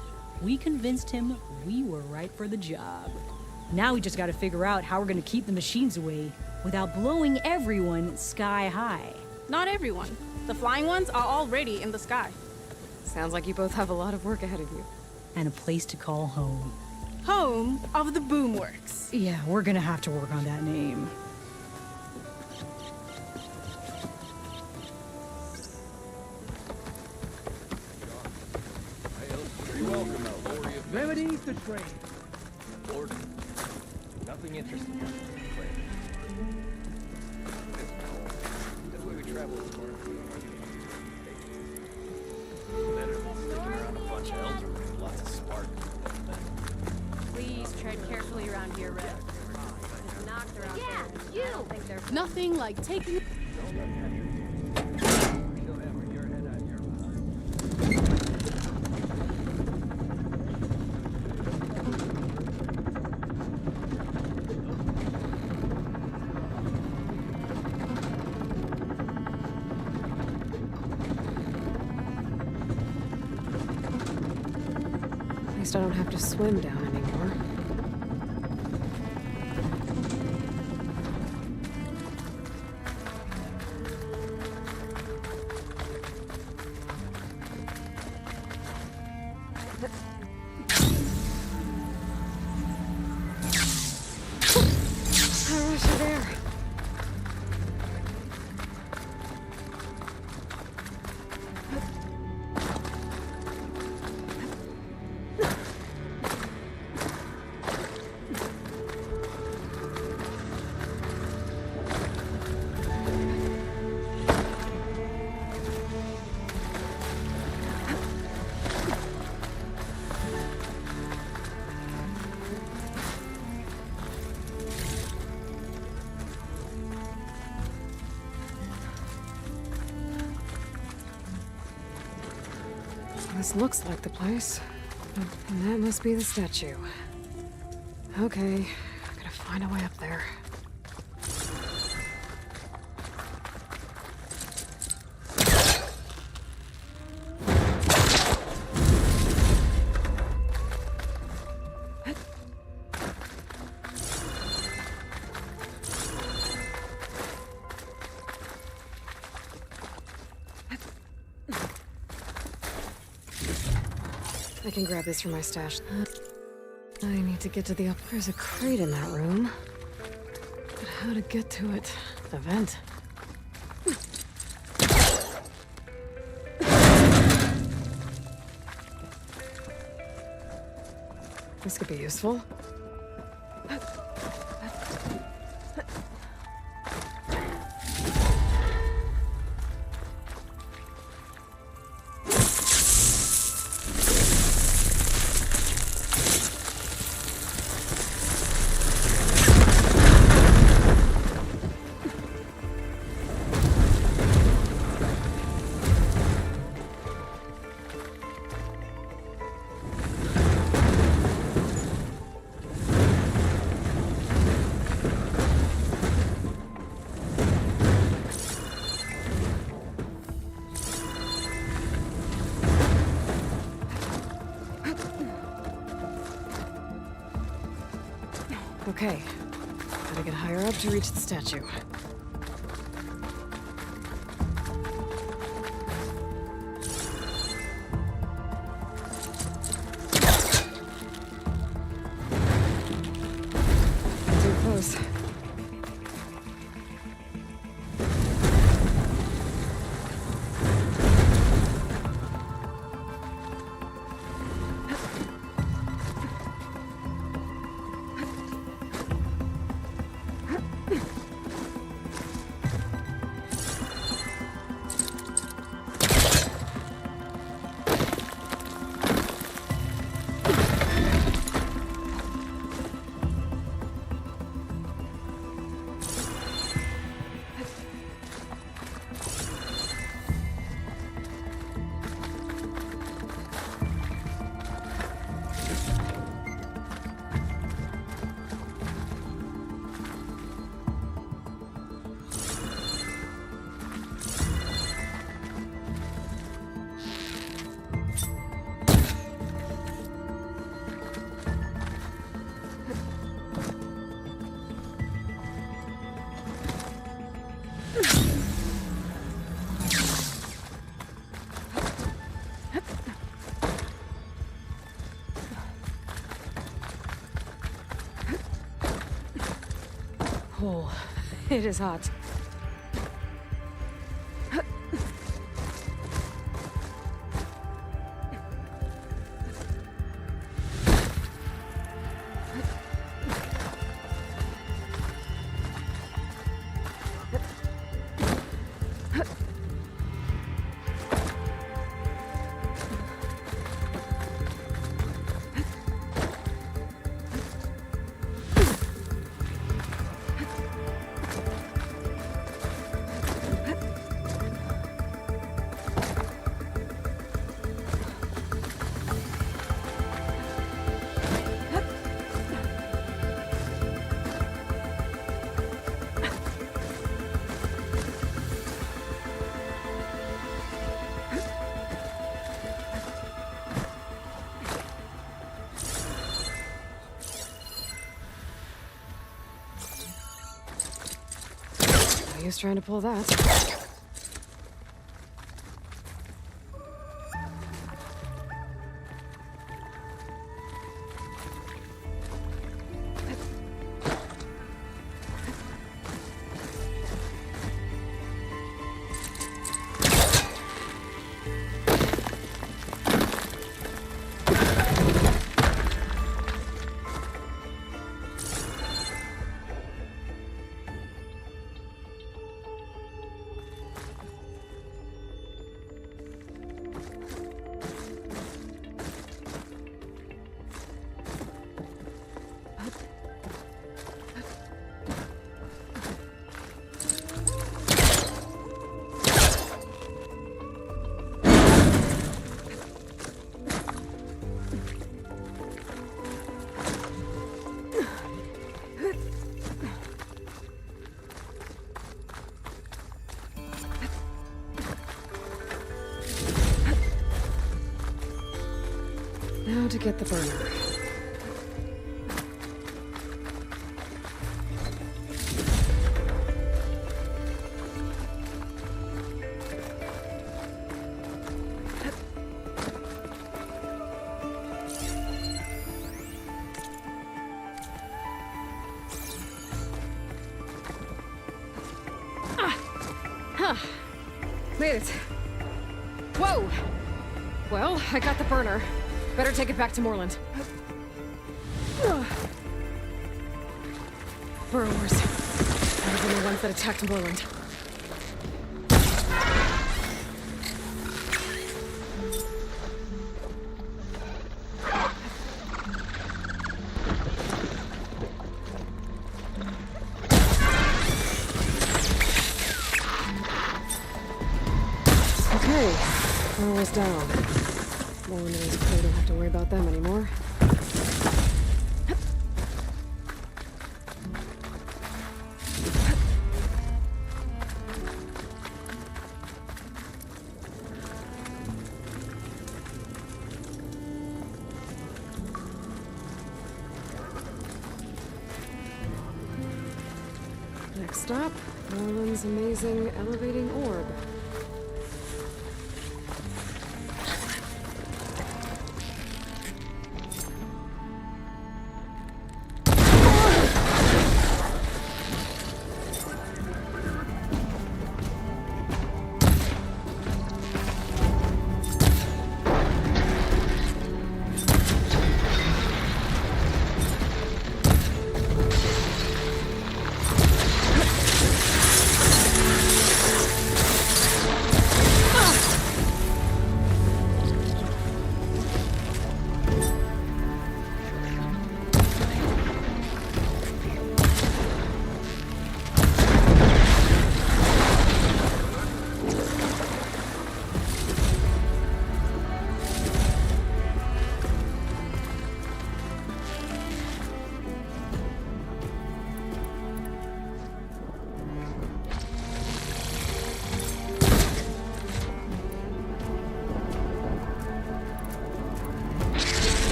we convinced him we were right for the job. Now we just gotta figure out how we're gonna keep the machines away without blowing everyone sky high. Not everyone. The flying ones are already in the sky. Sounds like you both have a lot of work ahead of you. And a place to call home. Home of the Boomworks. Yeah, we're gonna have to work on that name. Remedy the train. Lord, nothing interesting. That's why we travel as far as we are. Better than sticking around a bunch of elderly with lots of spark. nothing like taking... At least I don't have to swim down anymore. How rush you there? This looks like the place. And that must be the statue. Okay, gotta find a way up there. I can grab this from my stash. I need to get to the There's a crate in that room. But how to get to it? A vent. This could be useful. Okay, gotta get higher up to reach the statue. Too close. Oh, it is hot. use trying to pull that. Now to get the burner. Made it. Whoa! Well, I got the burner. Better take it back to Moreland. Burrowers. Those are the ones that attacked Moreland. Okay, Burrowers down. Moreland and his crew don't have to worry about them anymore. Next stop, Moreland's amazing elevating orb.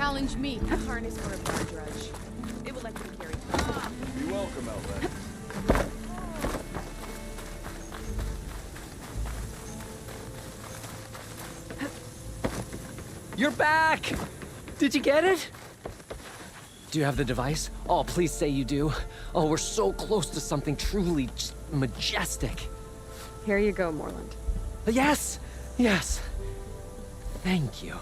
challenge me to harness for a power drudge. It will let you carry. You're welcome, Outlander. You're back! Did you get it? Do you have the device? Oh, please say you do. Oh, we're so close to something truly just majestic. Here you go, Moreland. Yes! Yes! Thank you.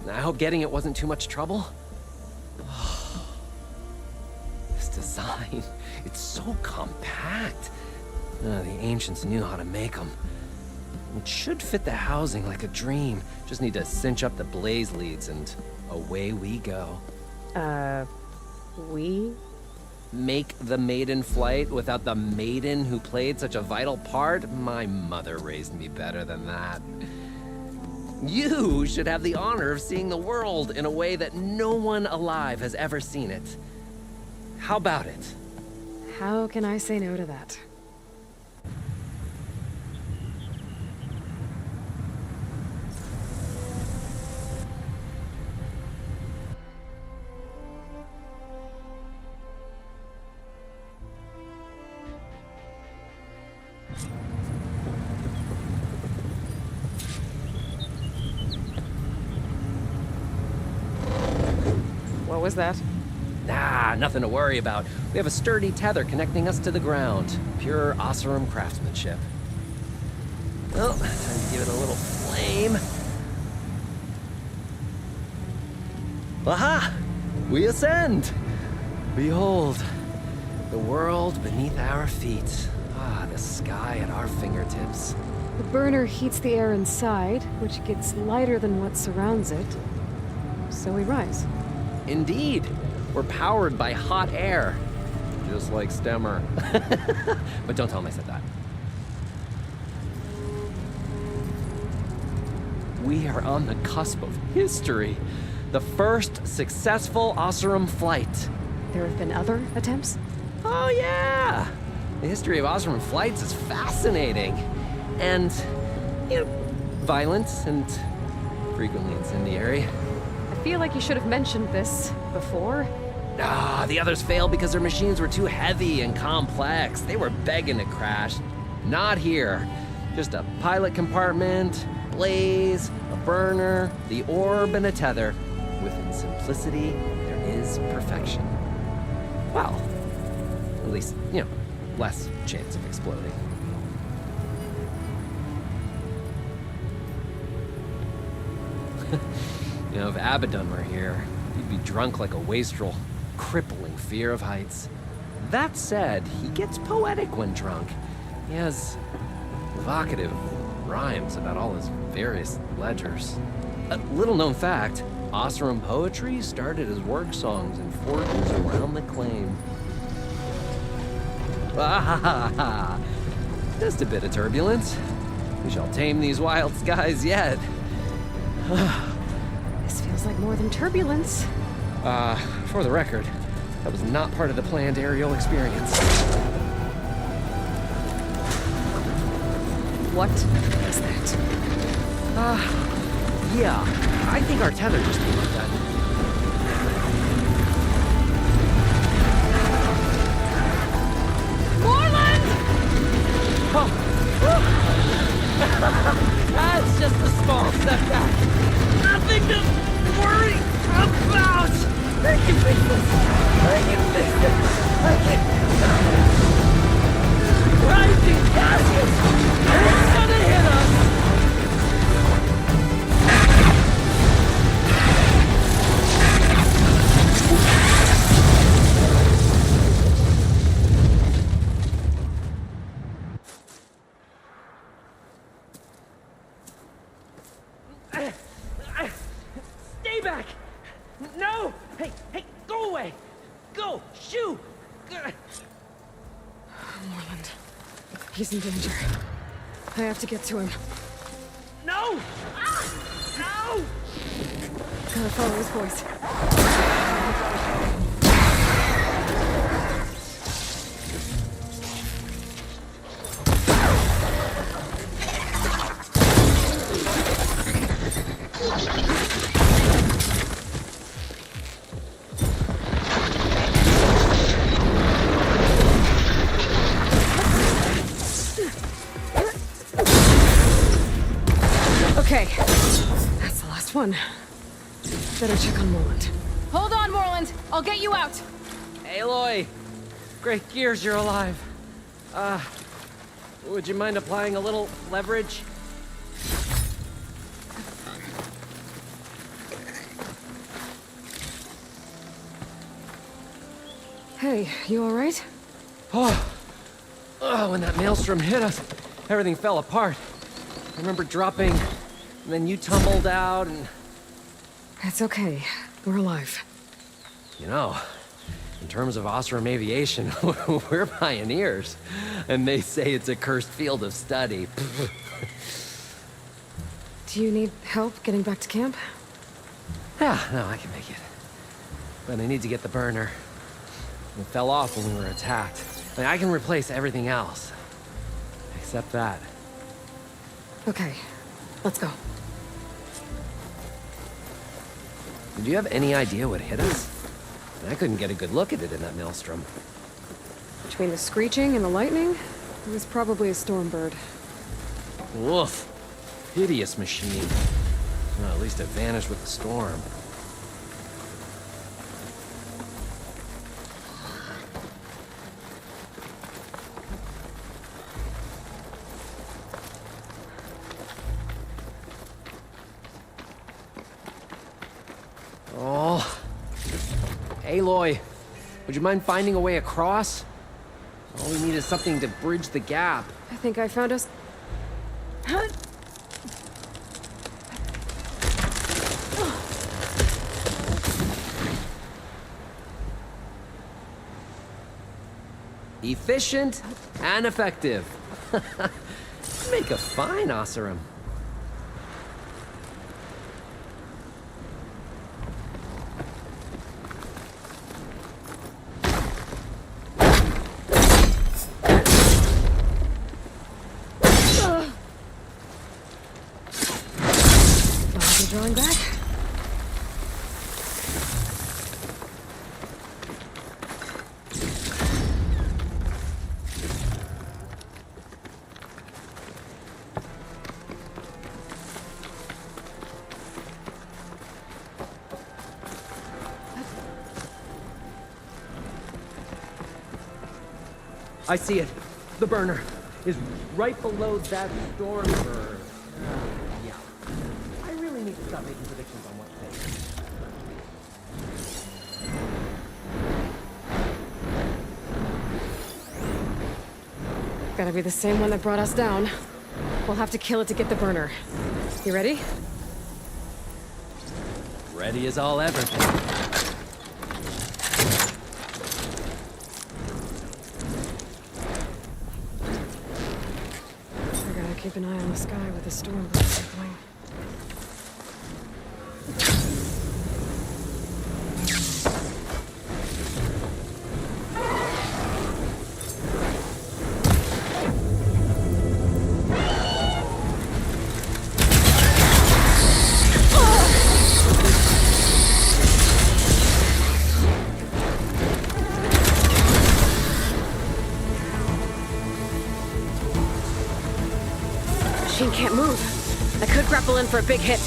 I hope getting it wasn't too much trouble. This design, it's so compact. The ancients knew how to make them. It should fit the housing like a dream. Just need to cinch up the blaze leads and away we go. We? Make the maiden flight without the maiden who played such a vital part? My mother raised me better than that. You should have the honor of seeing the world in a way that no one alive has ever seen it. How about it? How can I say no to that? What was that? Nah, nothing to worry about. We have a sturdy tether connecting us to the ground. Pure Oseram craftsmanship. Well, time to give it a little flame. Aha! We ascend! Behold, the world beneath our feet. Ah, the sky at our fingertips. The burner heats the air inside, which gets lighter than what surrounds it. So we rise. Indeed. We're powered by hot air. Just like Stemmer. But don't tell him I said that. We are on the cusp of history. The first successful Oseram flight. There have been other attempts? Oh yeah! The history of Oseram flights is fascinating. And, violent and frequently incendiary. I feel like you should have mentioned this before. Ah, the others failed because their machines were too heavy and complex. They were begging to crash. Not here. Just a pilot compartment, blaze, a burner, the orb, and a tether. Within simplicity, there is perfection. Well, at least, less chance of exploding. If Abaddon were here, he'd be drunk like a wastrel, crippling fear of heights. That said, he gets poetic when drunk. He has evocative rhymes about all his various ledgers. A little-known fact, Oseram poetry started as work songs in forges around the claim. Ah, just a bit of turbulence. We shall tame these wild skies yet. This feels like more than turbulence. For the record, that was not part of the planned aerial experience. What is that? Yeah, I think our tether just came like that. Moreland! Oh. That's just a small setback. Nothing to worry about. I can fix this. I can fix it. I can. Rising gases. It's gonna hit us. Stay back! No! Hey, go away! Go! Shoo! Moreland. He's in danger. I have to get to him. No! No! Gotta follow his voice. fun. Better check on Morland. Hold on, Morland. I'll get you out. Aloy! Great gears you're alive. Would you mind applying a little leverage? Hey, you alright? When that maelstrom hit us, everything fell apart. I remember dropping, and then you tumbled out, and... It's okay. We're alive. You know, in terms of Osram aviation, we're pioneers. And they say it's a cursed field of study. Do you need help getting back to camp? Yeah, no, I can make it. But I need to get the burner. It fell off when we were attacked. I mean, I can replace everything else. Except that. Okay, let's go. Did you have any idea what hit us? I couldn't get a good look at it in that maelstrom. Between the screeching and the lightning, it was probably a storm bird. Woof. Hideous machine. Well, at least it vanished with the storm. Oh. Aloy, would you mind finding a way across? All we need is something to bridge the gap. I think I found us... Efficient and effective. Make a fine Osram. Drawing back. I see it. The burner is right below that storm bird. Yeah. I really need to stop making predictions on what to Gotta be the same one that brought us down. We'll have to kill it to get the burner. You ready? Ready as I'll ever be. Keep an eye on the sky with the storm bird circling. Machine can't move. I could grapple in for a big hit.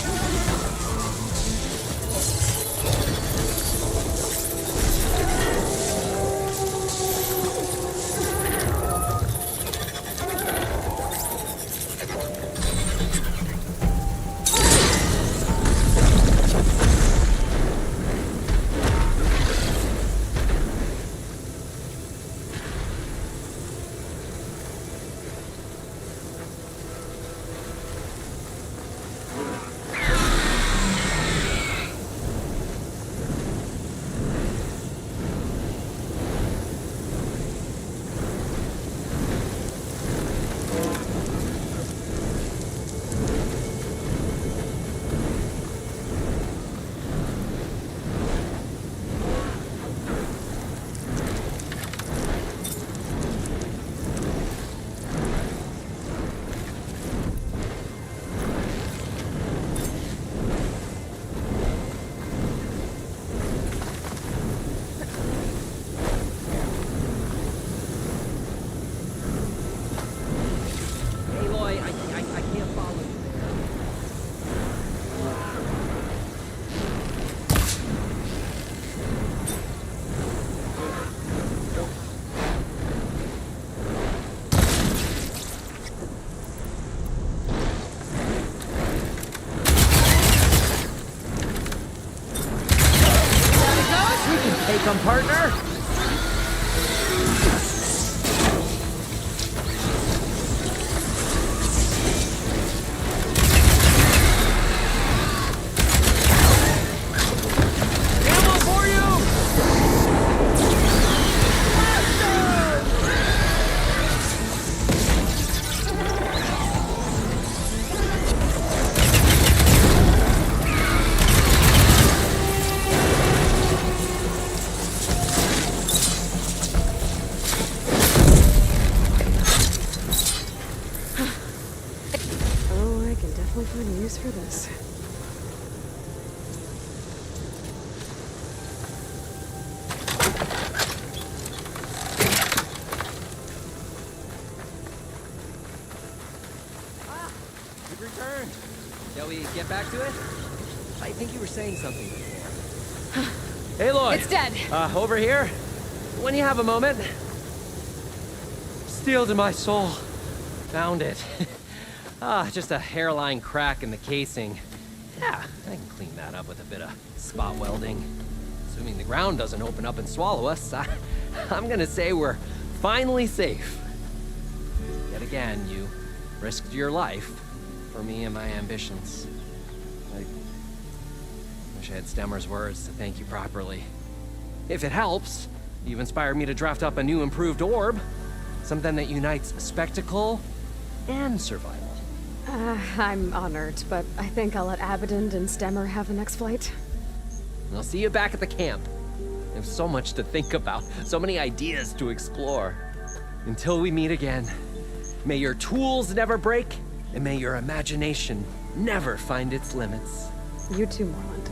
excuse for this. You've returned. Shall we get back to it? I think you were saying something before. Hey, Lloyd. It's dead. Over here. When you have a moment. Steel to my soul. Found it. Just a hairline crack in the casing. Yeah, I can clean that up with a bit of spot welding. Assuming the ground doesn't open up and swallow us, I'm gonna say we're finally safe. Yet again, you risked your life for me and my ambitions. I wish I had Stemmer's words to thank you properly. If it helps, you've inspired me to draft up a new improved orb. Something that unites spectacle and survival. I'm honored, but I think I'll let Abaddon and Stemmer have the next flight. I'll see you back at the camp. I have so much to think about, so many ideas to explore. Until we meet again, may your tools never break, and may your imagination never find its limits. You too, Morland.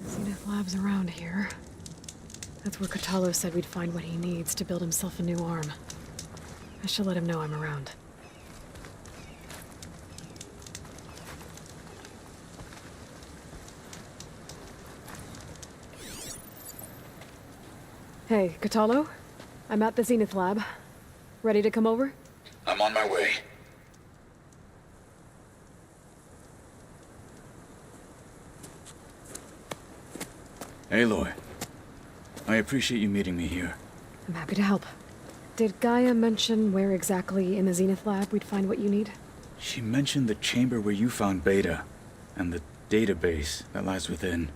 Zenith Lab's around here. That's where Katalo said we'd find what he needs to build himself a new arm. I should let him know I'm around. Hey, Katalo? I'm at the Zenith Lab. Ready to come over? I'm on my way. Aloy, I appreciate you meeting me here. I'm happy to help. Did Gaia mention where exactly in the Zenith Lab we'd find what you need? She mentioned the chamber where you found Beta, and the database that lies within.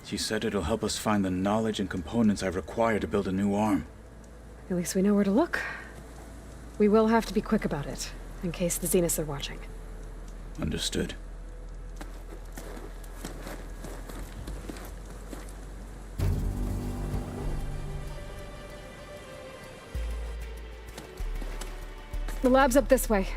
She said it'll help us find the knowledge and components I require to build a new arm. At least we know where to look. We will have to be quick about it, in case the Zeniths are watching. Understood. The lab's up this way.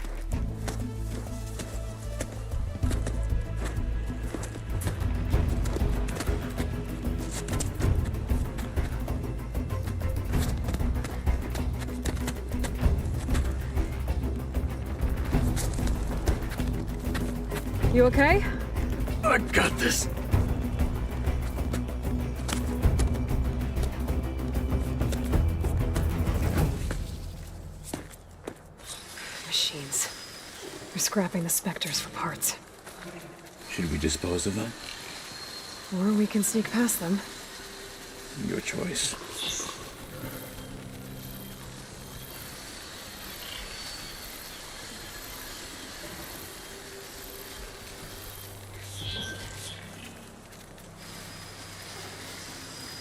You okay? I got this. Machines. We're scrapping the Spectres for parts. Should we dispose of them? Or we can sneak past them. Your choice.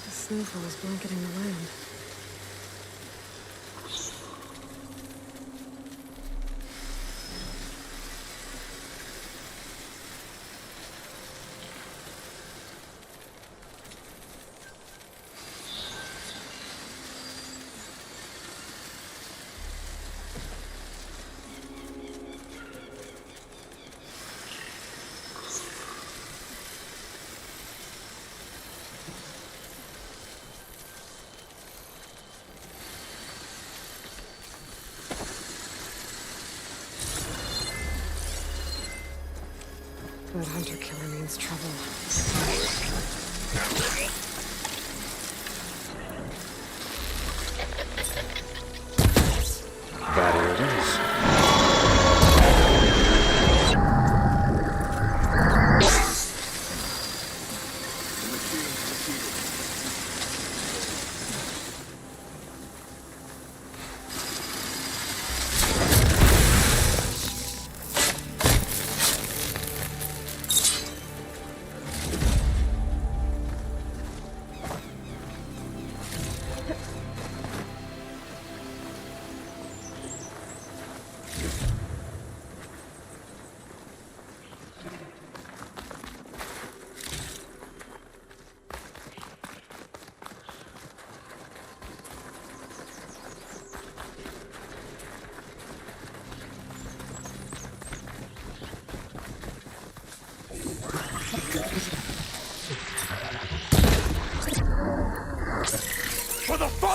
The snowfall is blanketing the land. That hunter-killer means trouble. Battle it is.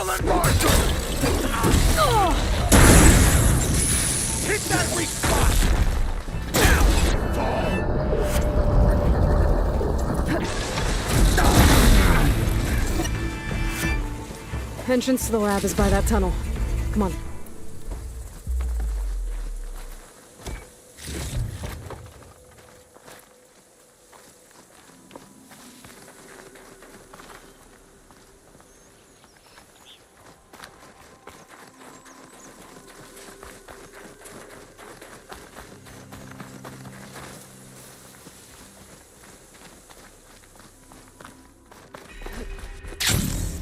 Fallen Marshal! Hit that weak spot! Entrance to the lab is by that tunnel. Come on.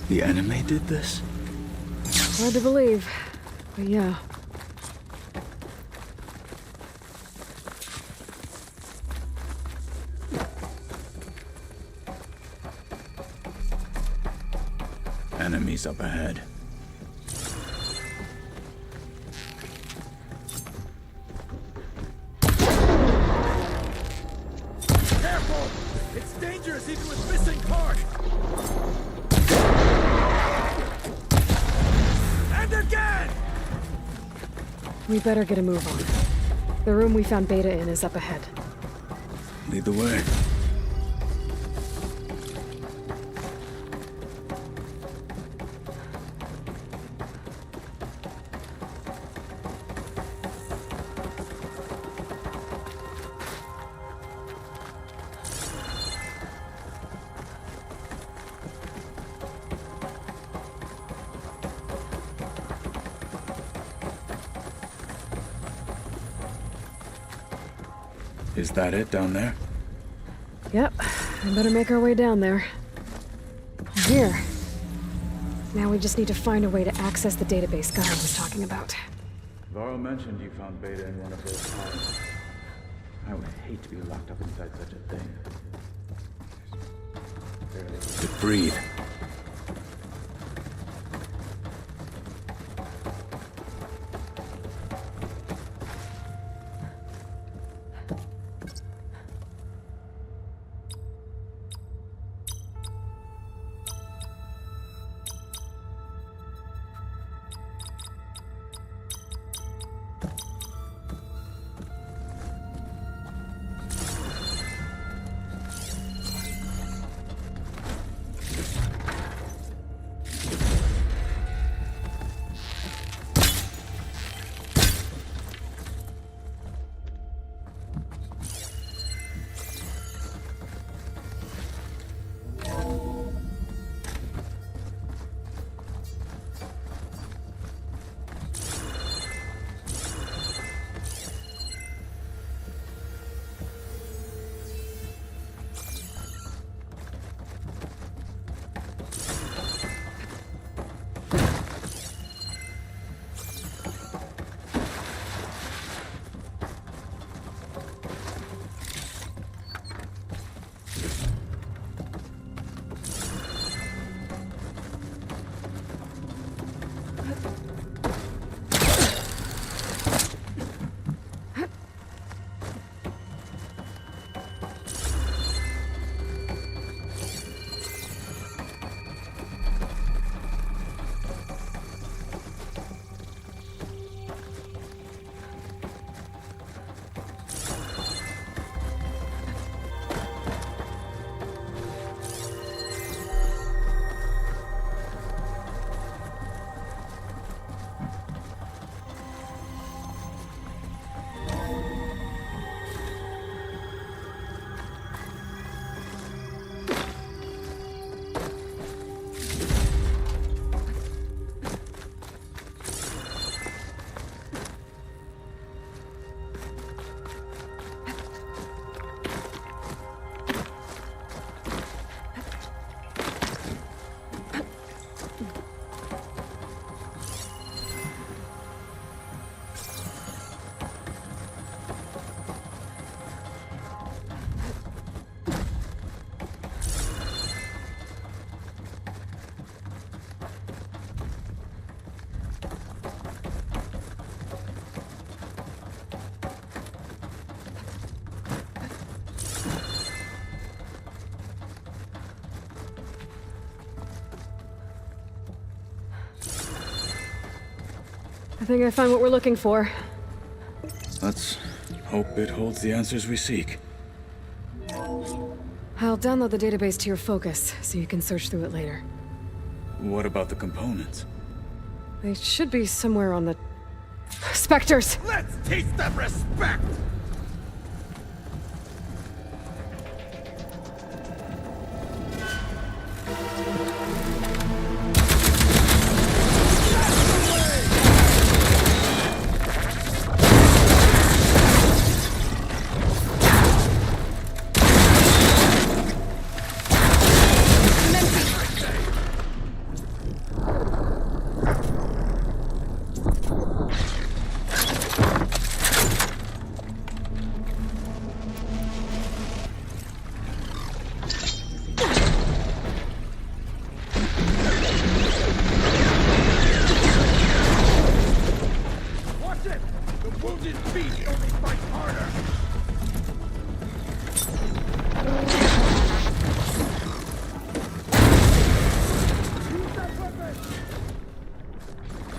The anime did this? Hard to believe, but yeah. Enemies up ahead. Careful! It's dangerous even with missing part! And again! We better get a move on. The room we found Beta in is up ahead. Lead the way. Is that it down there? Yep, I better make our way down there. Here. Now we just need to find a way to access the database Guy was talking about. Varl mentioned you found Beta in one of those tunnels. I would hate to be locked up inside such a thing. To breathe. I think I found what we're looking for. Let's hope it holds the answers we seek. I'll download the database to your focus, so you can search through it later. What about the components? They should be somewhere on the... Spectres! Let's taste that respect!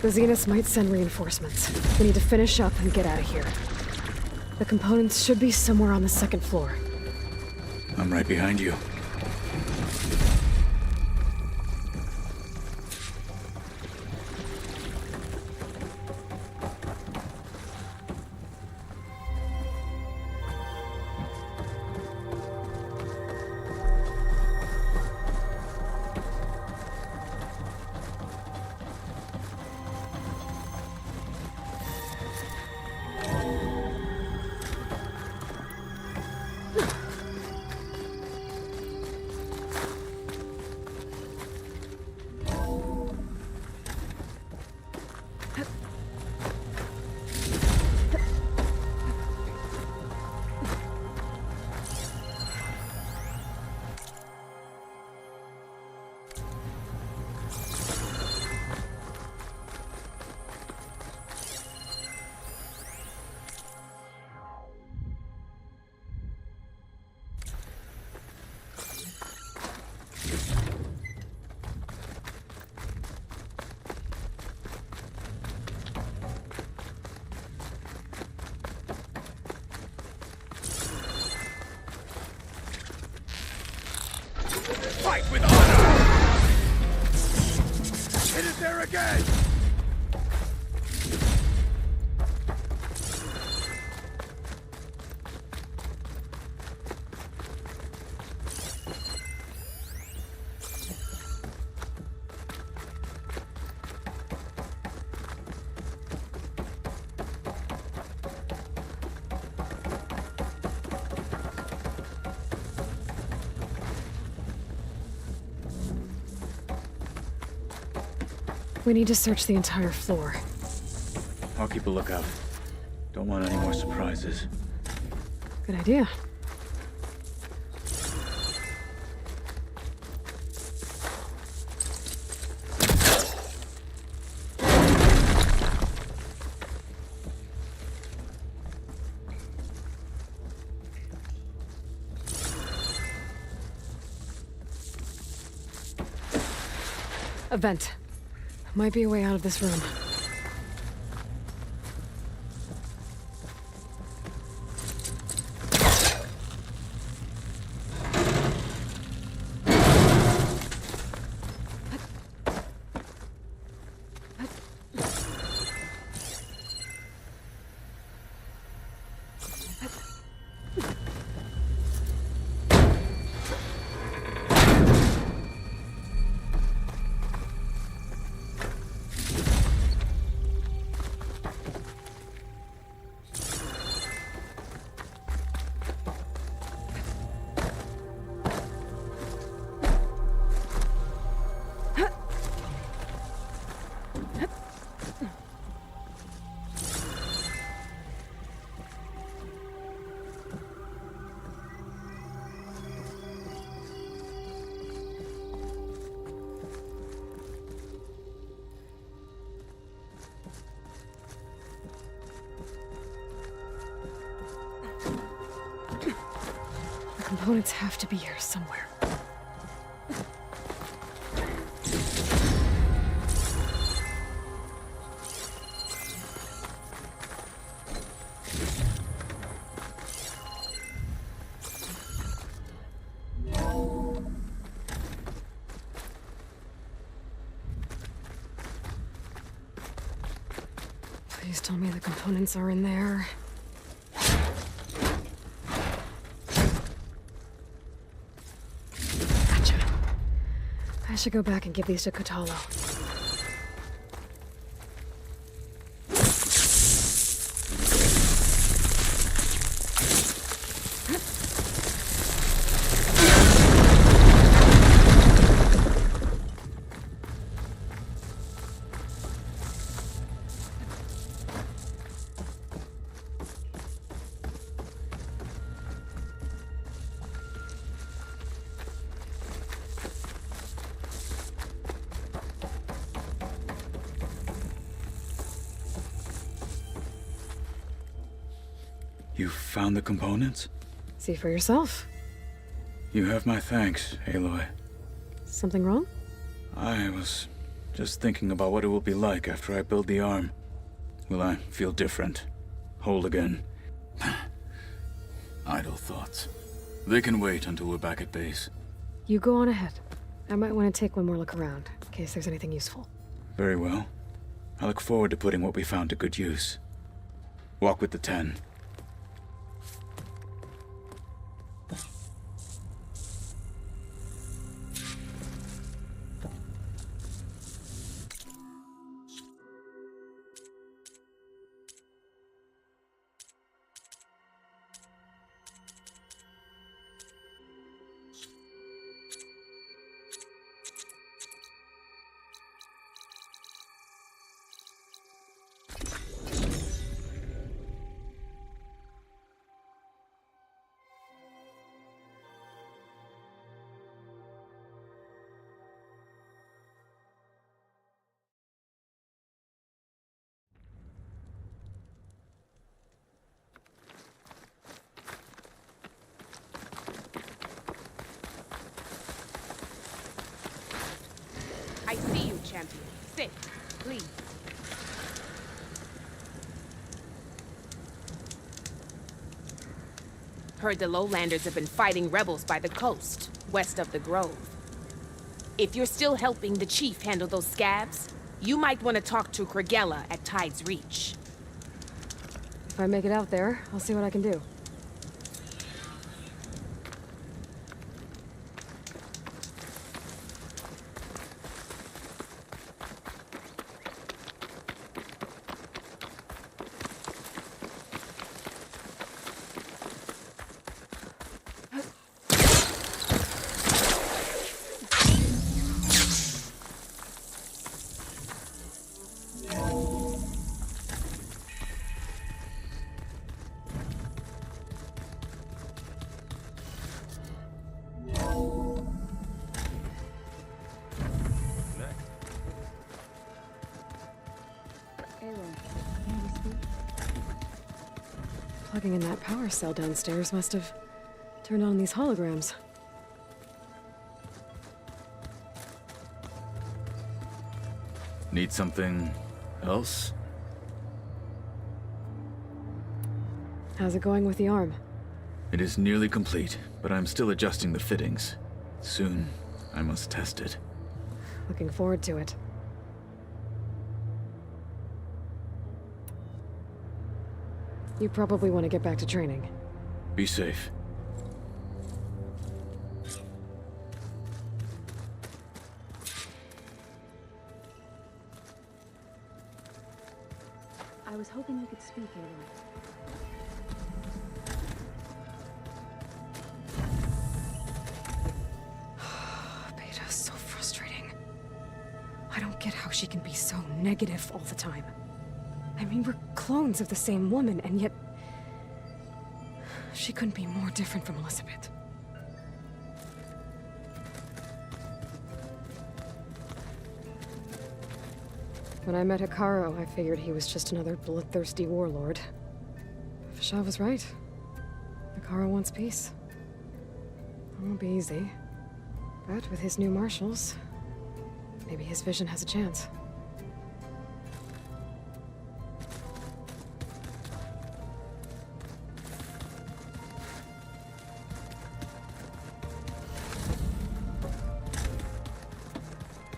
The Zeniths might send reinforcements. We need to finish up and get out of here. The components should be somewhere on the second floor. I'm right behind you. Fight with honor! It is there again! We need to search the entire floor. I'll keep a lookout. Don't want any more surprises. Good idea. A vent. Might be a way out of this room. Components have to be here somewhere. tell me the components are in there. Gotcha. I should go back and give these to Kotalo. You found the components? See for yourself. You have my thanks, Aloy. Something wrong? I was just thinking about what it will be like after I build the arm. Will I feel different? Whole again? Idle thoughts. They can wait until we're back at base. You go on ahead. I might want to take one more look around, in case there's anything useful. Very well. I look forward to putting what we found to good use. Walk with the 10. I see you, champion. Sit, please. Heard the lowlanders have been fighting rebels by the coast, west of the grove. If you're still helping the chief handle those scabs, you might want to talk to Kragella at Tide's Reach. If I make it out there, I'll see what I can do. Plugging in that power cell downstairs must have turned on these holograms. Need something else? How's it going with the arm? It is nearly complete, but I'm still adjusting the fittings. Soon, I must test it. Looking forward to it. You probably want to get back to training. Be safe. I was hoping you could speak, Aloy. Beta's so frustrating. I don't get how she can be so negative all the time. I mean, we're clones of the same woman, and yet... she couldn't be more different from Elizabeth. When I met Hikaru, I figured he was just another bloodthirsty warlord. Fasha was right. Hikaru wants peace. It won't be easy. But with his new marshals, maybe his vision has a chance.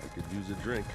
I could use a drink.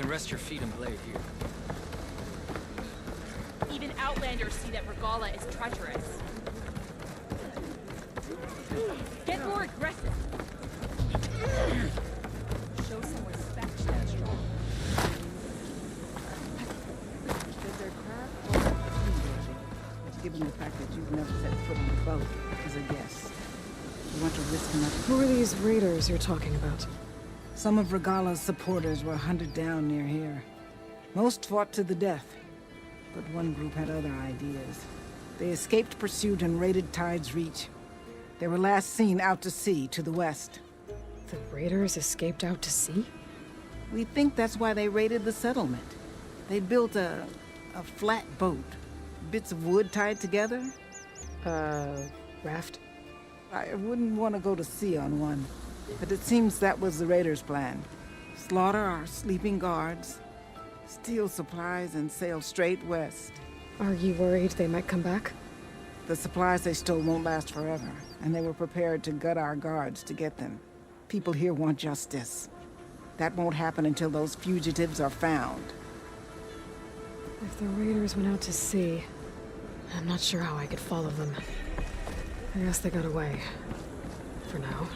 rest your feet and blade here. Even Outlanders see that Regala is treacherous. Get more aggressive. Show some respect. Stand strong. Does their craft or which, given the fact that you've never set foot on the boat, is a guess? You want to risk another? Who are these raiders you're talking about? Some of Regala's supporters were hunted down near here. Most fought to the death, but one group had other ideas. They escaped pursuit and raided Tide's Reach. They were last seen out to sea, to the west. The raiders escaped out to sea? We think that's why they raided the settlement. They built a flat boat. Bits of wood tied together. Raft? I wouldn't want to go to sea on one, but it seems that was the raiders' plan. Slaughter our sleeping guards, steal supplies, and sail straight west. Are you worried they might come back? The supplies they stole won't last forever, and they were prepared to gut our guards to get them. People here want justice. That won't happen until those fugitives are found. If the raiders went out to sea, I'm not sure how I could follow them. I guess they got away. For now.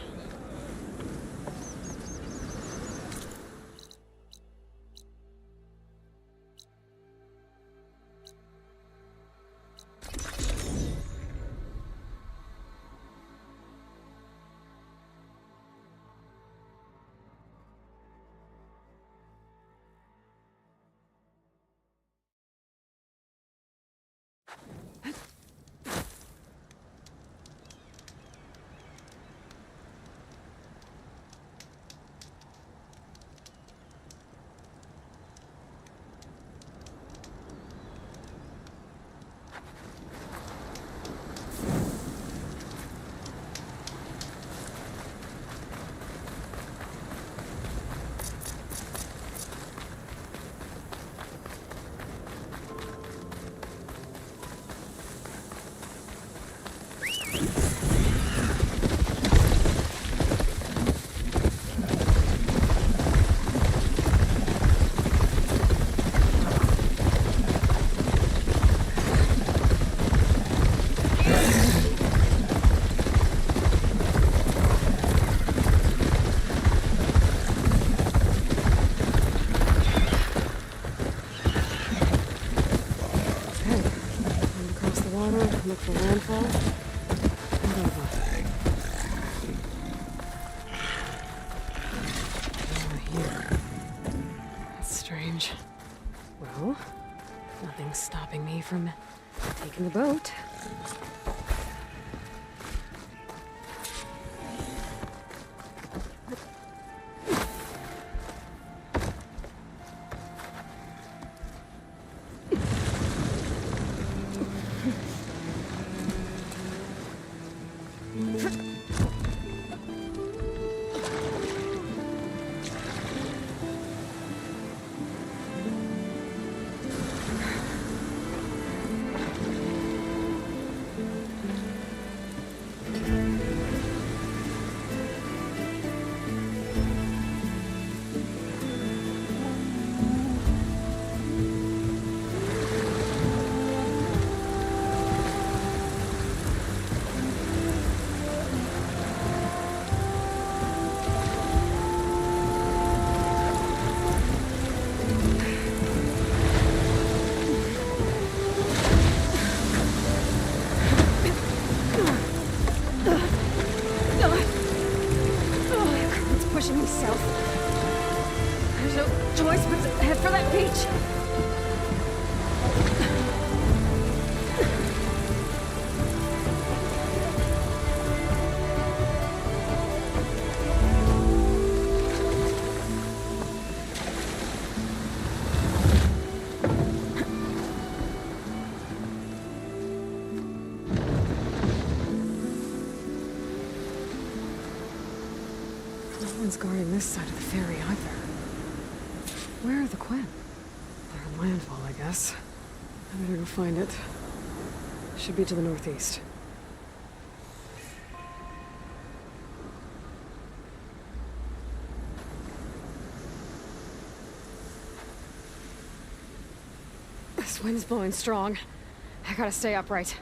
Look for landfall. And over. Oh, here. That's strange. Well, nothing's stopping me from taking the boat. Guarding this side of the ferry either. Where are the Quen? They're on landfall, I guess. I better go find it. Should be to the northeast. This wind's blowing strong. I gotta stay upright.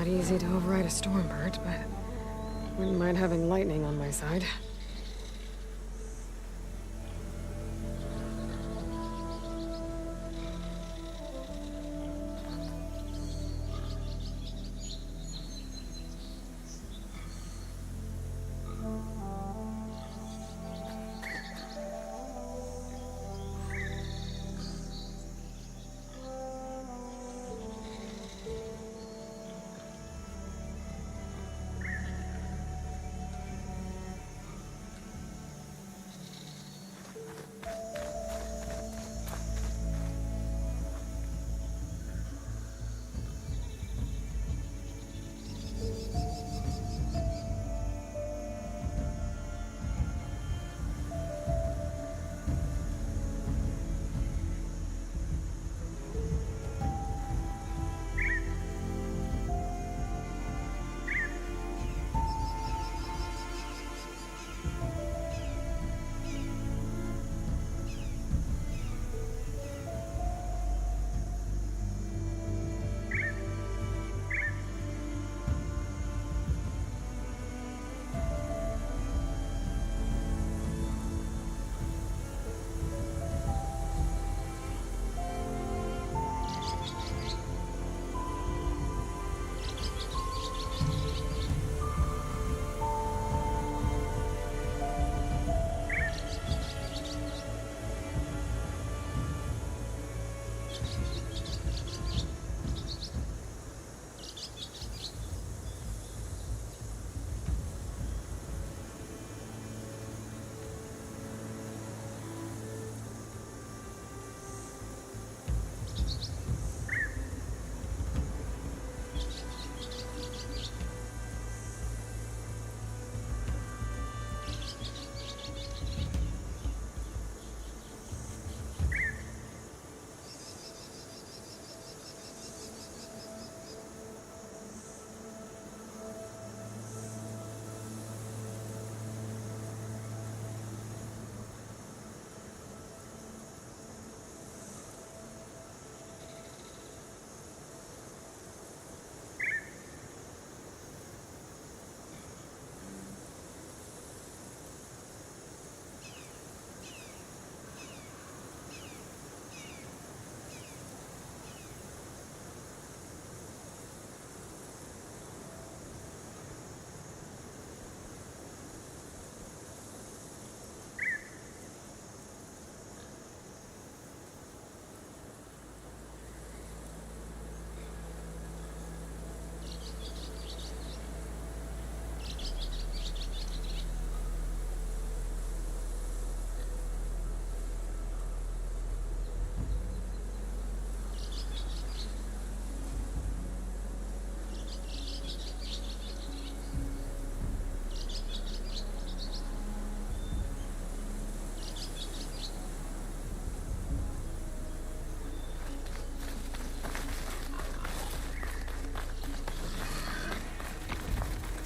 Easy to override a Stormbird, but wouldn't mind having lightning on my side.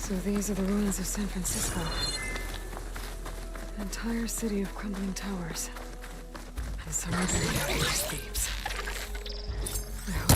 So these are the ruins of San Francisco. An entire city of crumbling towers. And some of them are escapes. I hope.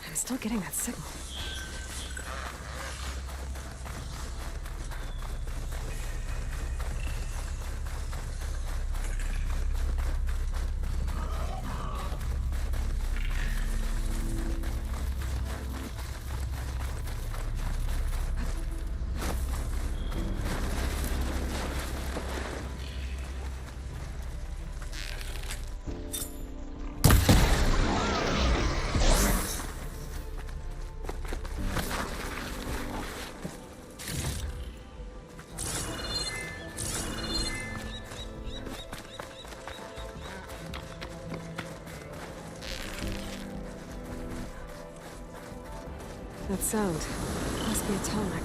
I'm still getting that signal. That sound must be atomic.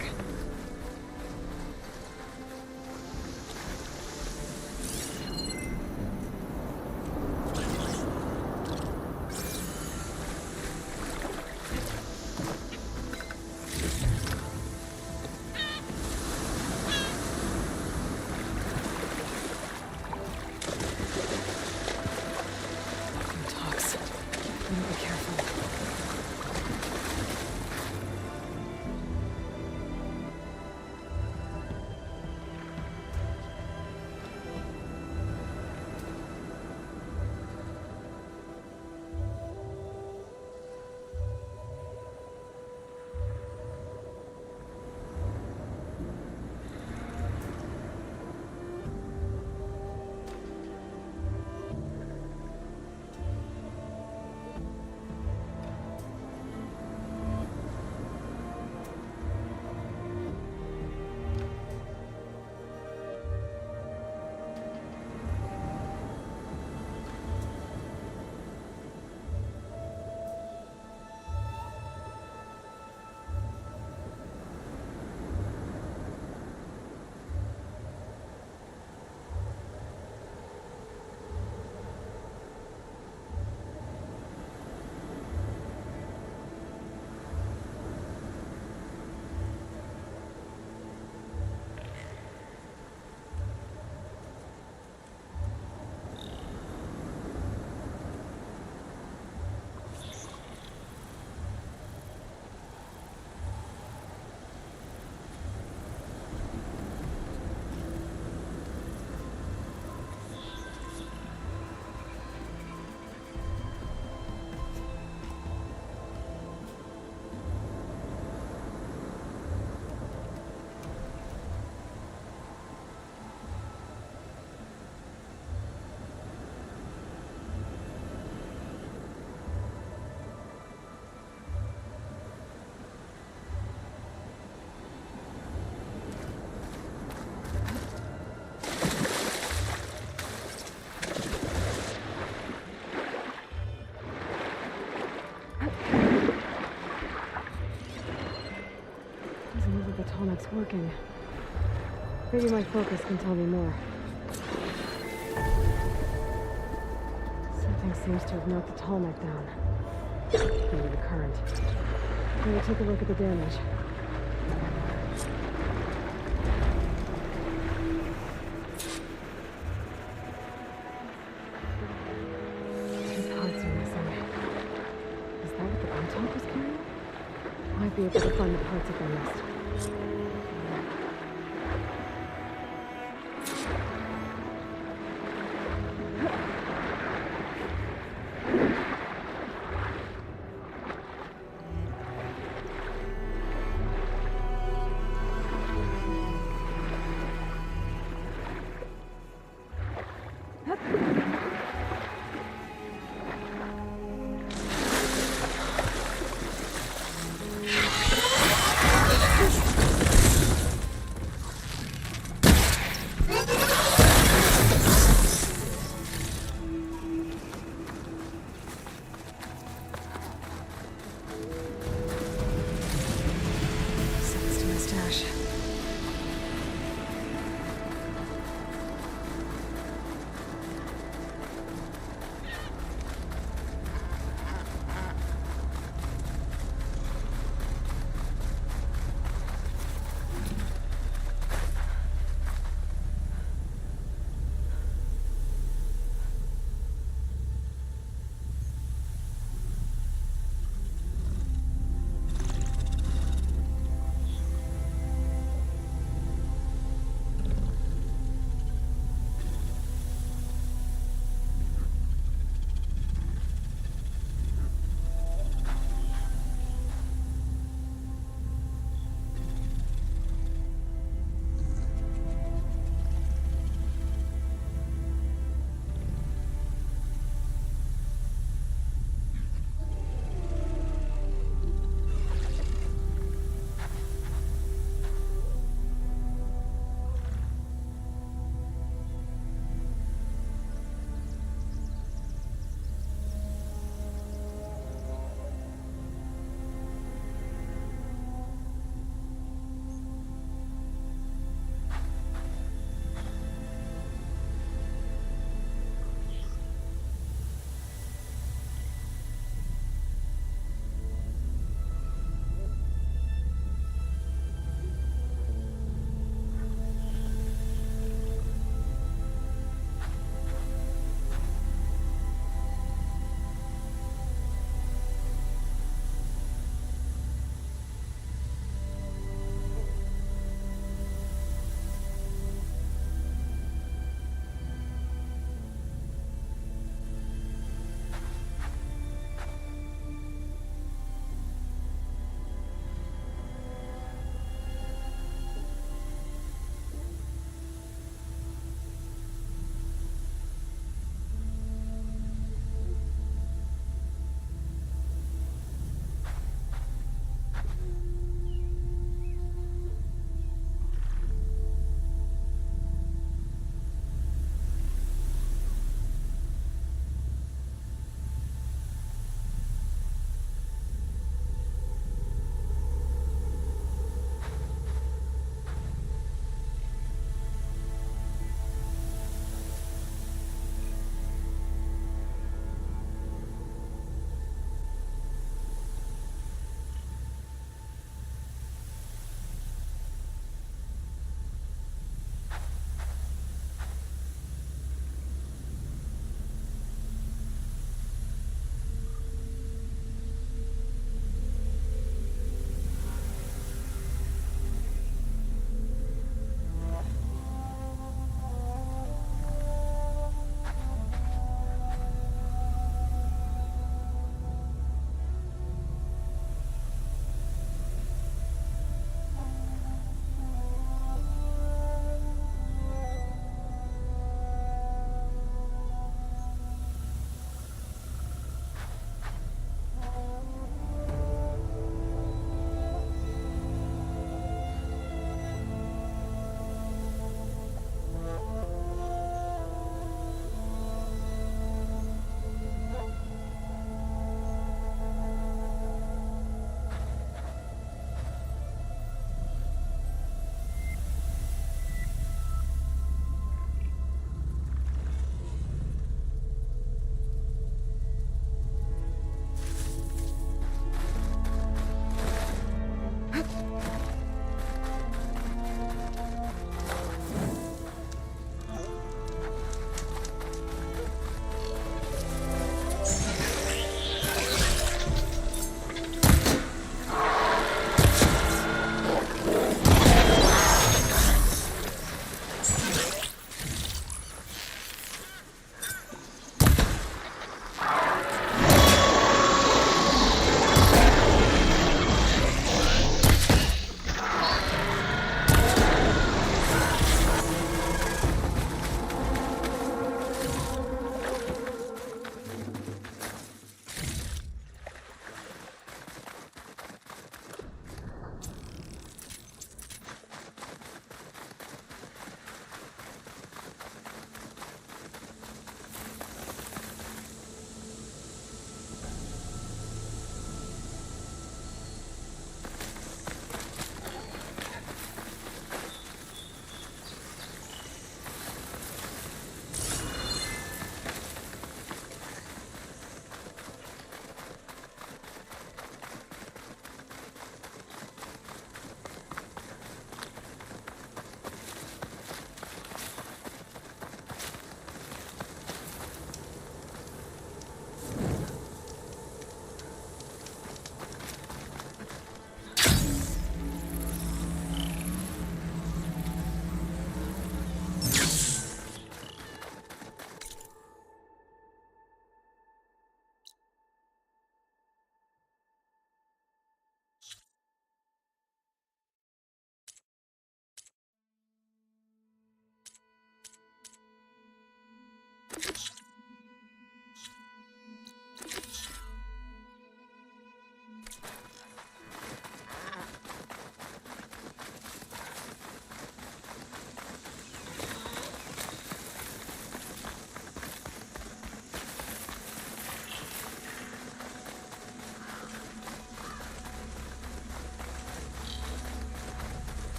Talks. Better be careful. Atomic's working. Maybe my focus can tell me more. Something seems to have knocked the Tallneck down. Maybe the current. Maybe take a look at the damage. Two parts are missing. Is that what the Untalk was carrying? Might be able to find the parts if I missed.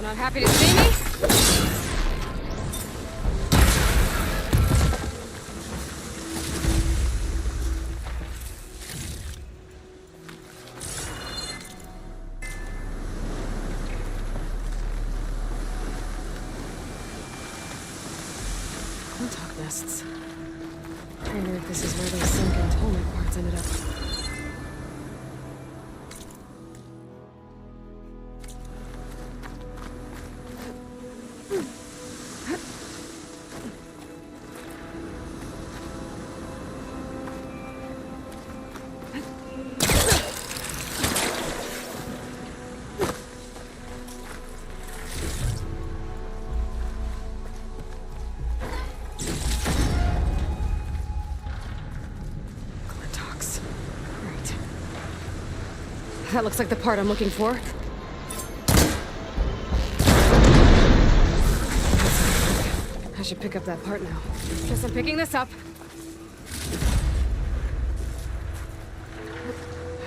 not happy to see me? Nests. I wonder if this is where those sunken Tolmec parts ended up. That looks like the part I'm looking for. I should pick up that part now. Guess I'm picking this up.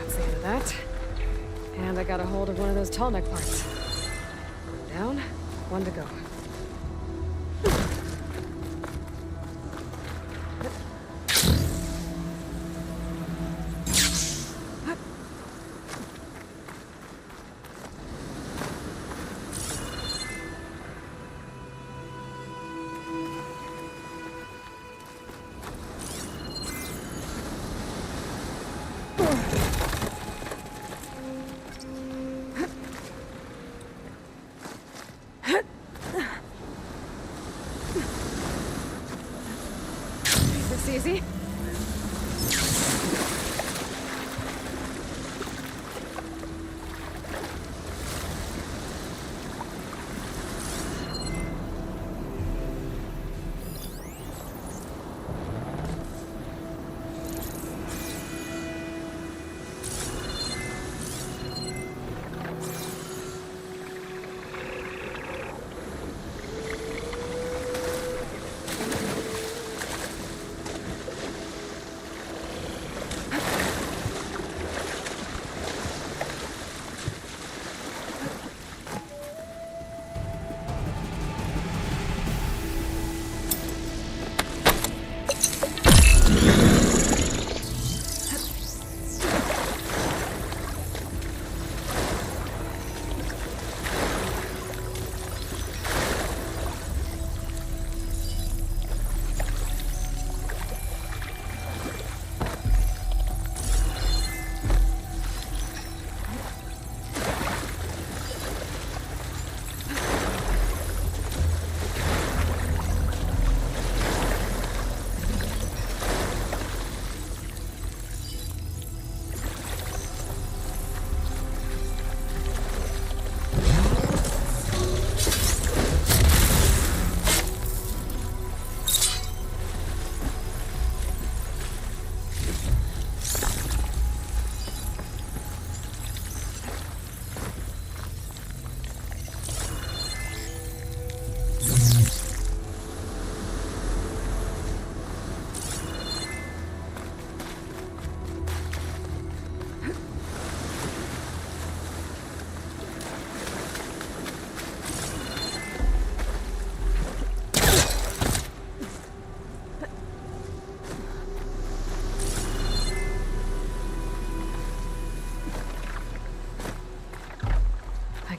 That's the end of that. And I got a hold of one of those tall neck parts. One down, one to go. Easy.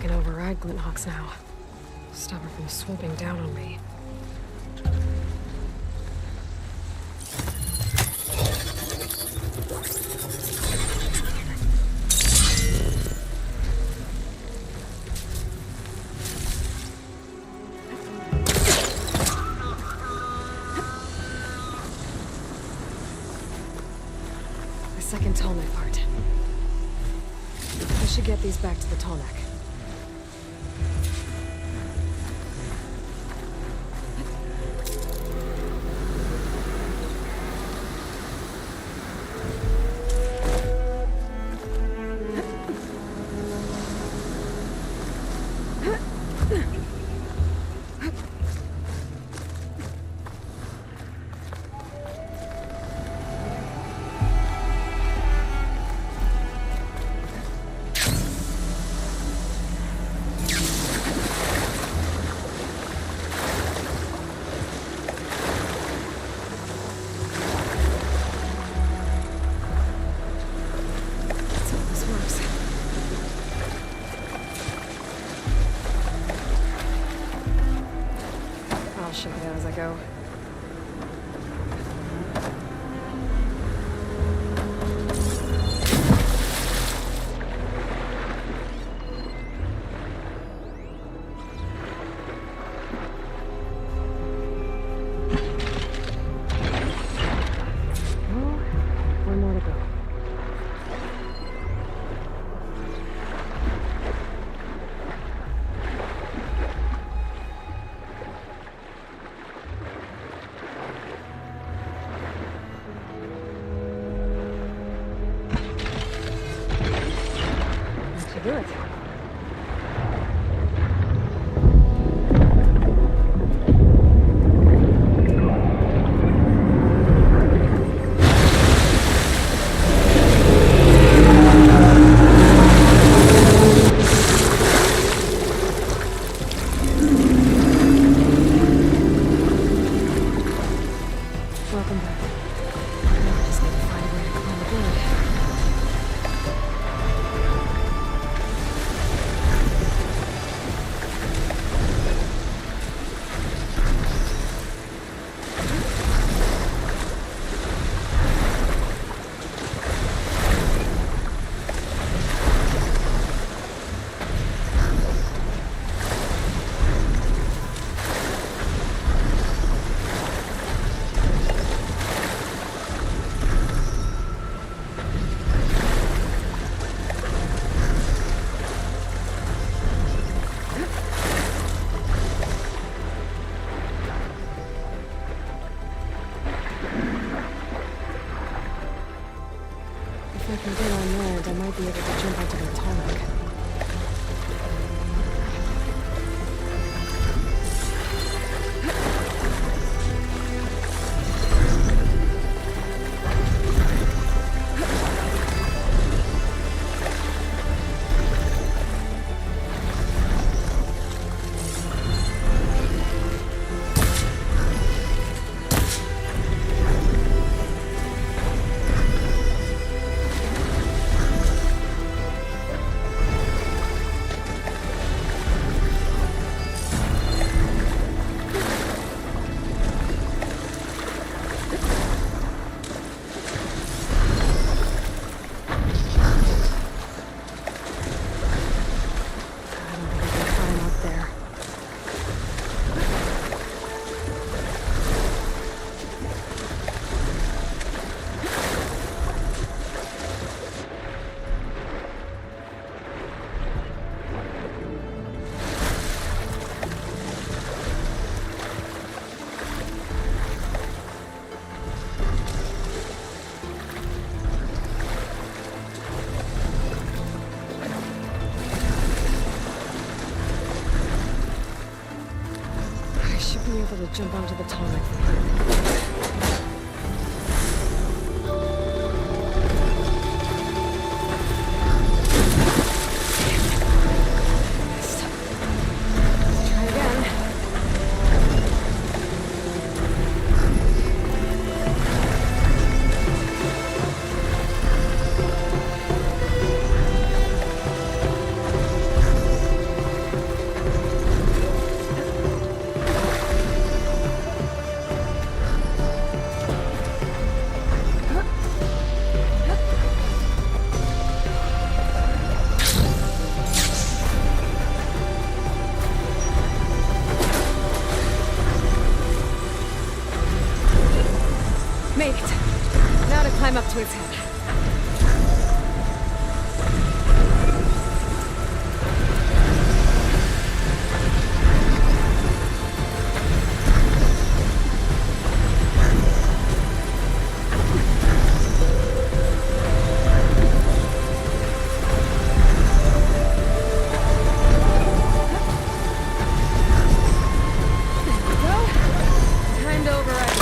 Override Glinthawks now. Stop her from swooping down on me. The second Tallneck part. I should get these back to the Tallneck. go. One more to go. That should do it. Welcome back. Now I just need to find a way to climb aboard. If I can get on land, I might be able to jump onto the tarmac. I should be able to jump onto the tarmac from here. Try again. Made it. Now to climb up to its head. There we go. Time to override.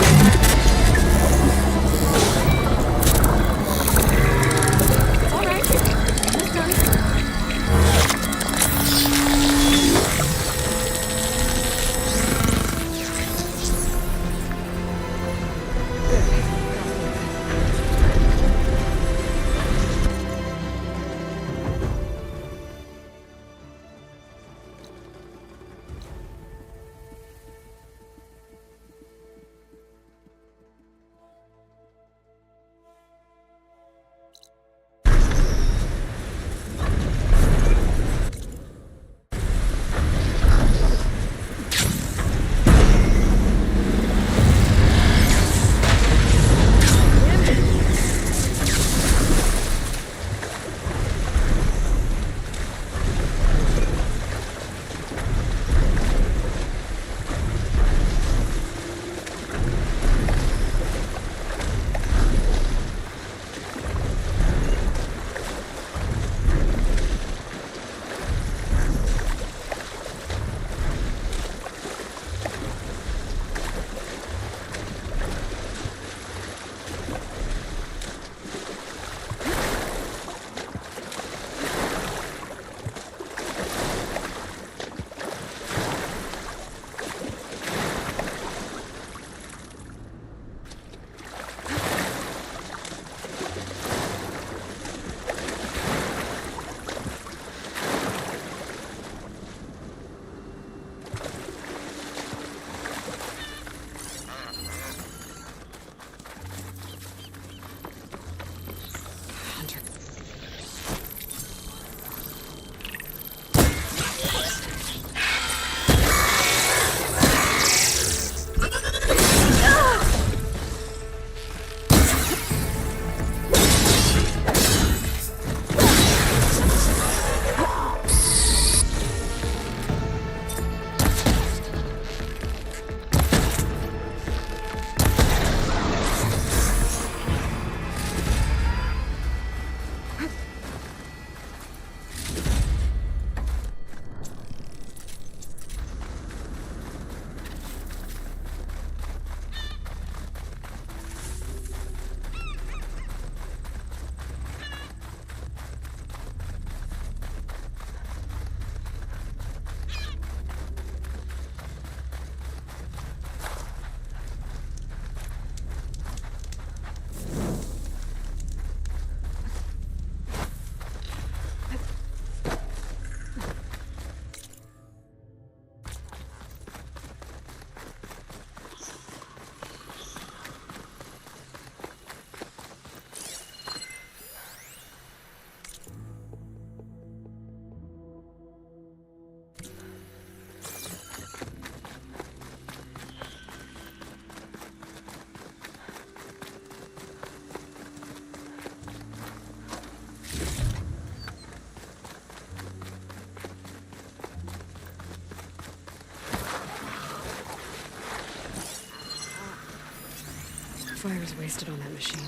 fire is wasted on that machine.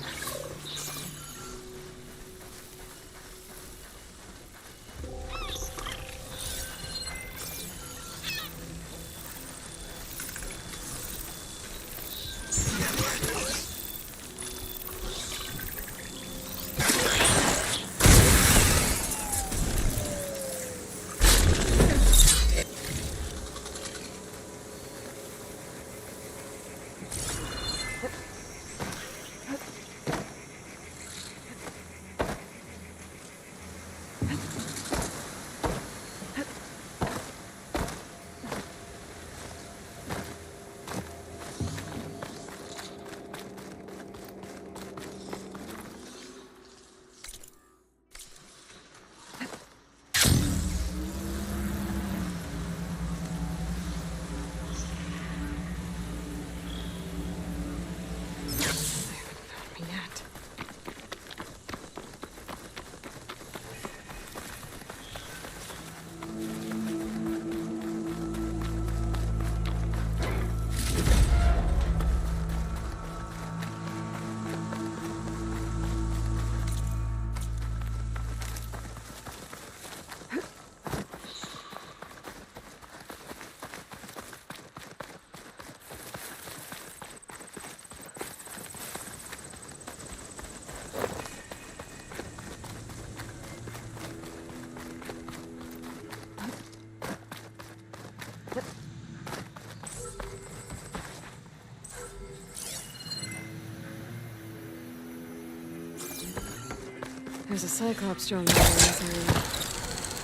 There's a Cyclops drone right in this area.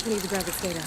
I need to grab its data.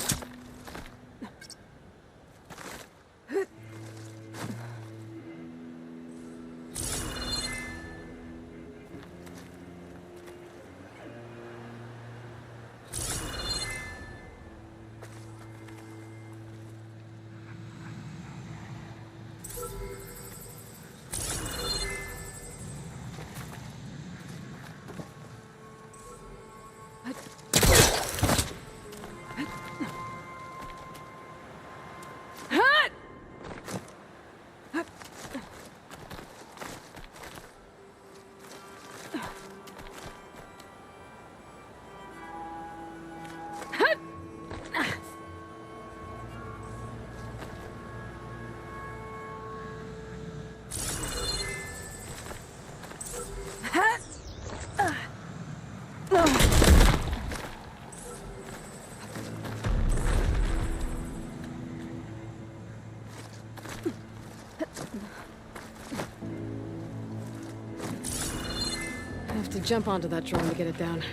I have to jump onto that drone to get it down.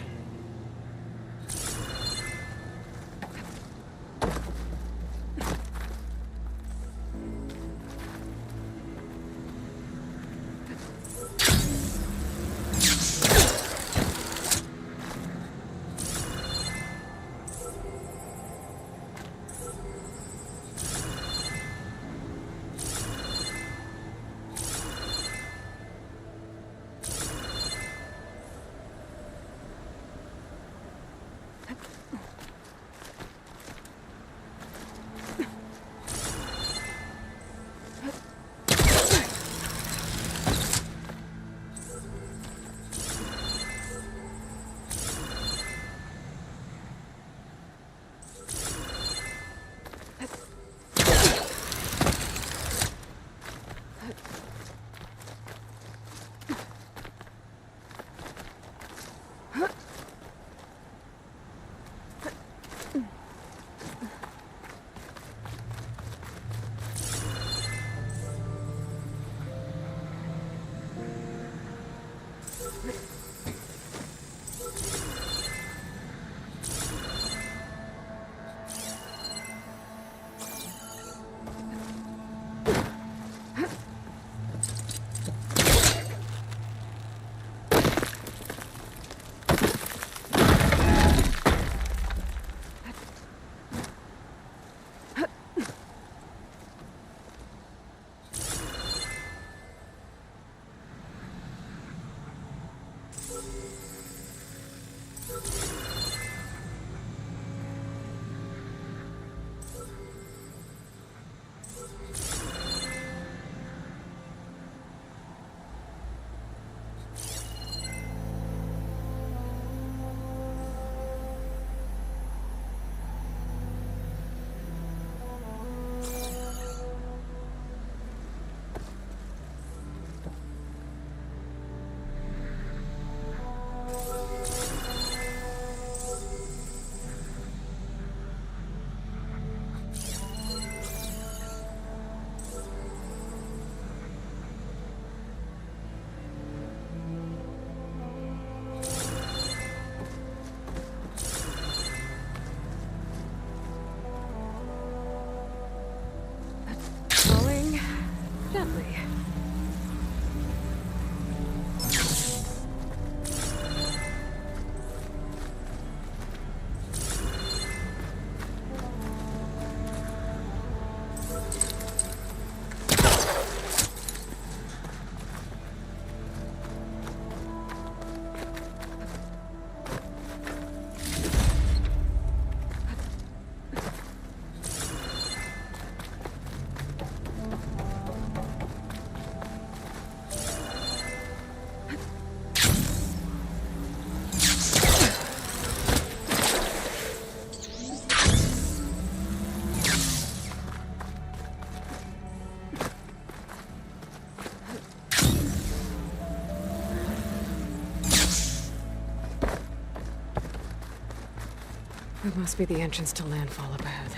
That must be the entrance to landfall up ahead.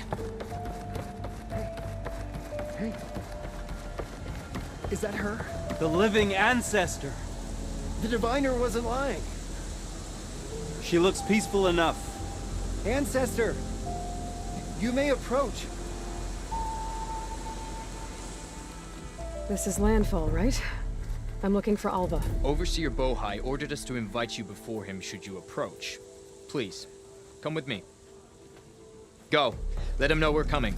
Hey. Is that her? The living ancestor. The diviner wasn't lying. She looks peaceful enough. Ancestor! You may approach. This is landfall, right? I'm looking for Alva. Overseer Bohai ordered us to invite you before him should you approach. Please, come with me. Go. Let him know we're coming.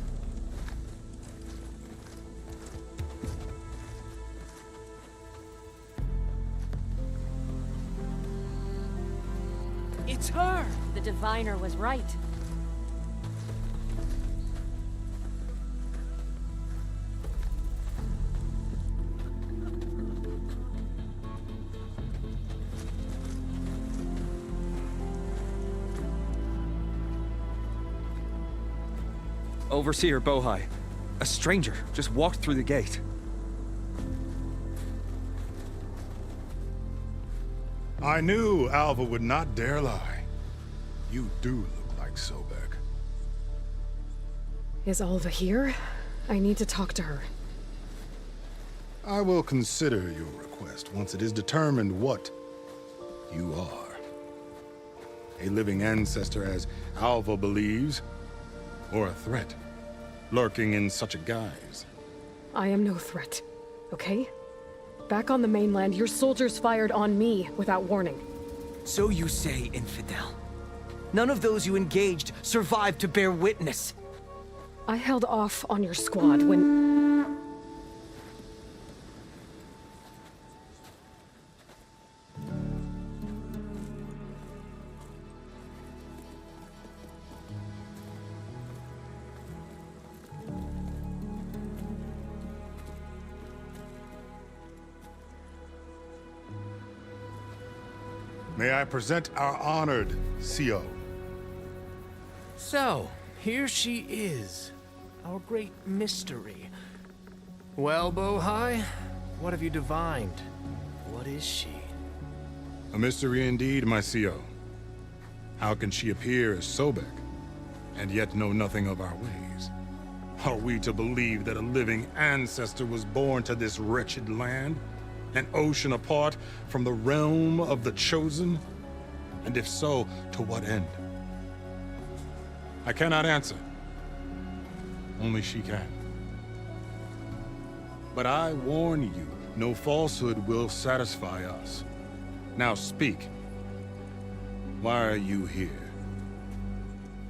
It's her! The diviner was right. Overseer Bohai. A stranger just walked through the gate. I knew Alva would not dare lie. You do look like Sobek. Is Alva here? I need to talk to her. I will consider your request once it is determined what you are. A living ancestor, as Alva believes, or a threat, lurking in such a guise. I am no threat, okay? Back on the mainland, your soldiers fired on me without warning. So you say, infidel. None of those you engaged survived to bear witness. I held off on your squad when... May I present our honored CO. So, here she is. Our great mystery. Well, Bohai, what have you divined? What is she? A mystery indeed, my CO. How can she appear as Sobek, and yet know nothing of our ways? Are we to believe that a living ancestor was born to this wretched land? An ocean apart from the realm of the Chosen? And if so, to what end? I cannot answer. Only she can. But I warn you, no falsehood will satisfy us. Now speak. Why are you here?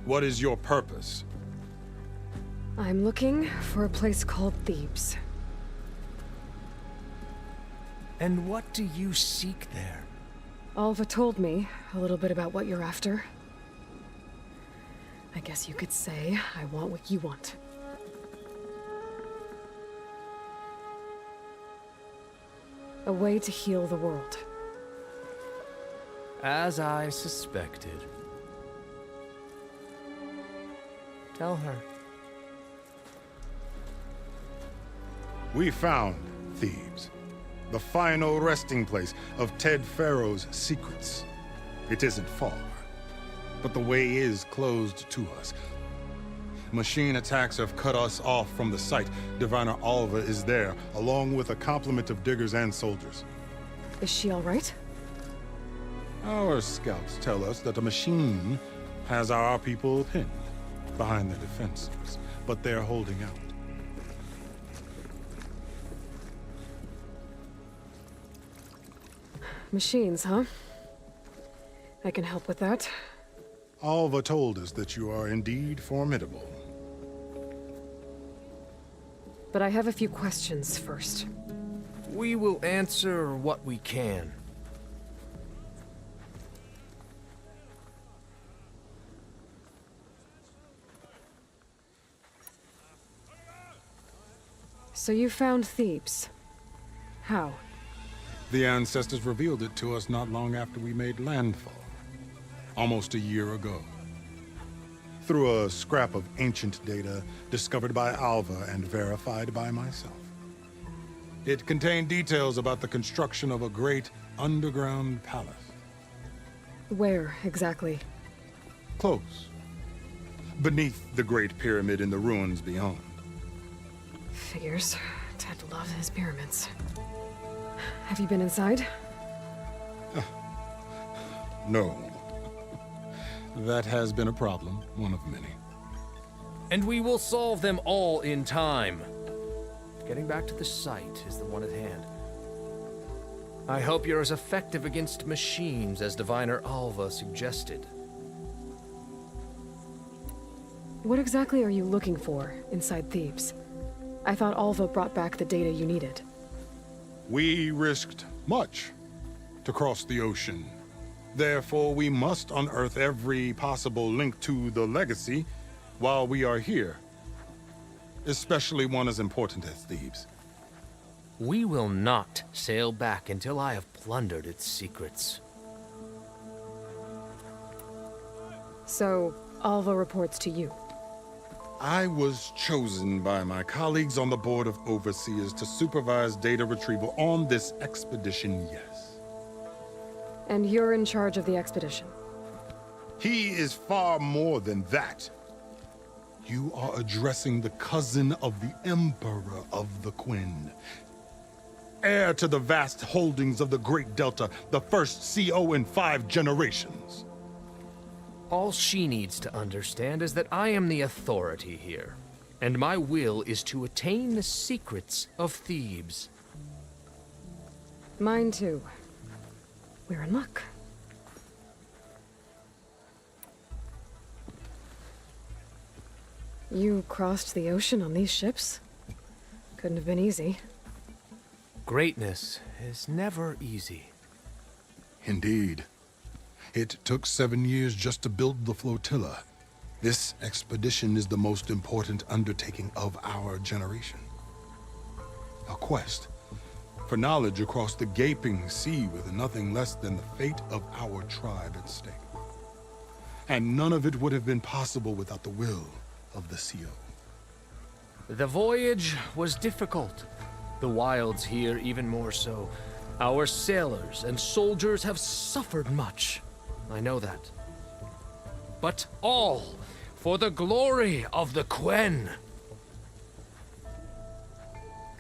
What is your purpose? I'm looking for a place called Thebes. And what do you seek there? Alva told me a little bit about what you're after. I guess you could say I want what you want. A way to heal the world. As I suspected. Tell her. We found Thebes. The final resting place of Ted Pharaoh's secrets. It isn't far, but the way is closed to us. Machine attacks have cut us off from the site. Diviner Alva is there, along with a complement of diggers and soldiers. Is she all right? Our scouts tell us that a machine has our people pinned behind their defenses, but they're holding out. Machines, huh? I can help with that. Alva told us that you are indeed formidable. But I have a few questions first. We will answer what we can. So you found Thebes. How? The ancestors revealed it to us not long after we made landfall. Almost a year ago. Through a scrap of ancient data discovered by Alva and verified by myself. It contained details about the construction of a great underground palace. Where, exactly? Close. beneath the Great Pyramid in the ruins beyond. Figures. Ted loves his pyramids. Have you been inside? No. That has been a problem, one of many. And we will solve them all in time. Getting back to the site is the one at hand. I hope you're as effective against machines as Diviner Alva suggested. What exactly are you looking for inside Thebes? I thought Alva brought back the data you needed. We risked much to cross the ocean. Therefore, we must unearth every possible link to the legacy while we are here. Especially one as important as Thebes. We will not sail back until I have plundered its secrets. So, Alva reports to you. I was chosen by my colleagues on the Board of Overseers to supervise data retrieval on this expedition, yes. And you're in charge of the expedition? He is far more than that. You are addressing the cousin of the Emperor of the Quinn. Heir to the vast holdings of the Great Delta, the first CO in 5 generations. All she needs to understand is that I am the authority here, and my will is to attain the secrets of Thebes. Mine too. We're in luck. You crossed the ocean on these ships? Couldn't have been easy. Greatness is never easy. Indeed. It took 7 years just to build the flotilla. This expedition is the most important undertaking of our generation. A quest for knowledge across the gaping sea with nothing less than the fate of our tribe at stake. And none of it would have been possible without the will of the CO. The voyage was difficult. The wilds here even more so. Our sailors and soldiers have suffered much. I know that. But all for the glory of the Quen.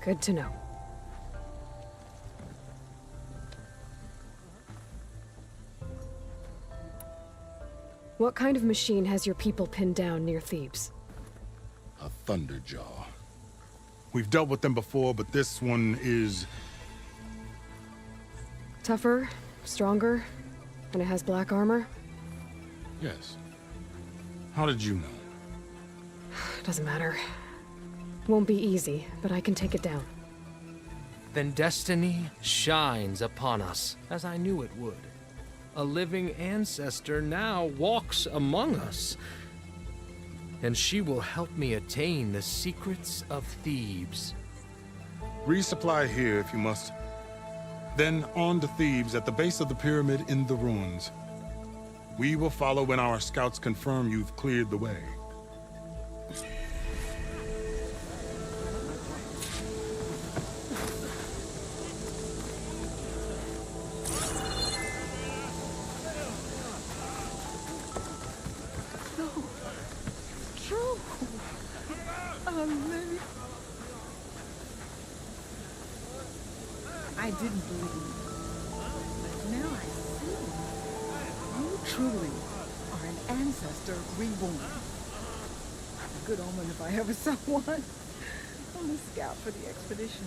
Good to know. What kind of machine has your people pinned down near Thebes? A Thunderjaw. We've dealt with them before, but this one is... Tougher, stronger, and it has black armor? Yes. How did you know? Doesn't matter. Won't be easy, but I can take it down. Then destiny shines upon us, as I knew it would. A living ancestor now walks among us. And she will help me attain the secrets of Thebes. Resupply here if you must. Then on to Thebes at the base of the pyramid in the ruins. We will follow when our scouts confirm you've cleared the way. I didn't believe. But now I see. You truly are an ancestor reborn. A good omen if I ever saw one. On the scout for the expedition.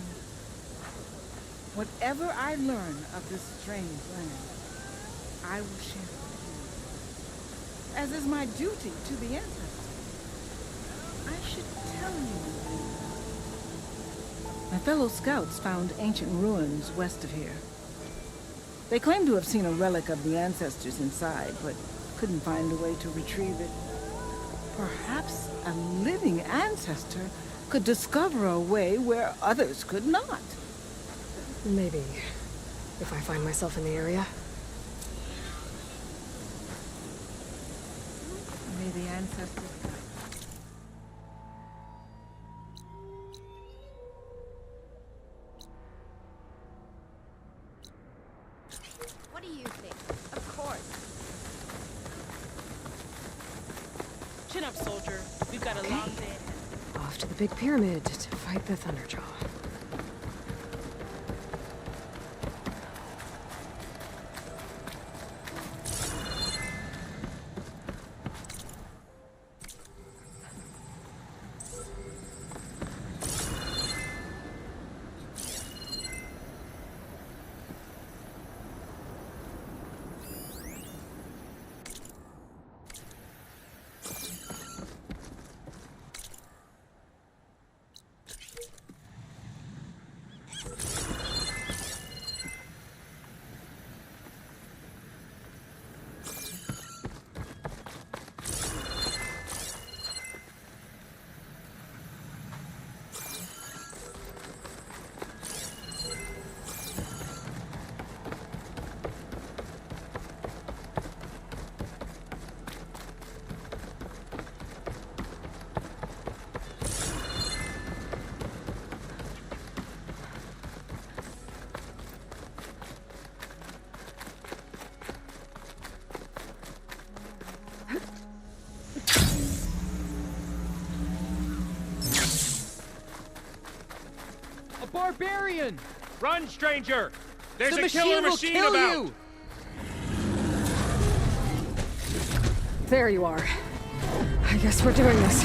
Whatever I learn of this strange land, I will share it with you. As is my duty to the ancestors. I should tell you. My fellow scouts found ancient ruins west of here. They claim to have seen a relic of the ancestors inside, but couldn't find a way to retrieve it. Perhaps a living ancestor could discover a way where others could not. Maybe. If I find myself in the area. May the ancestors... What do you think? Of course. Chin up, soldier. We've got a long day ahead. Off to the big pyramid to fight the Thunderjaw. Barbarian! Run, stranger! There's The a killer will machine kill about! you! There you are. I guess we're doing this.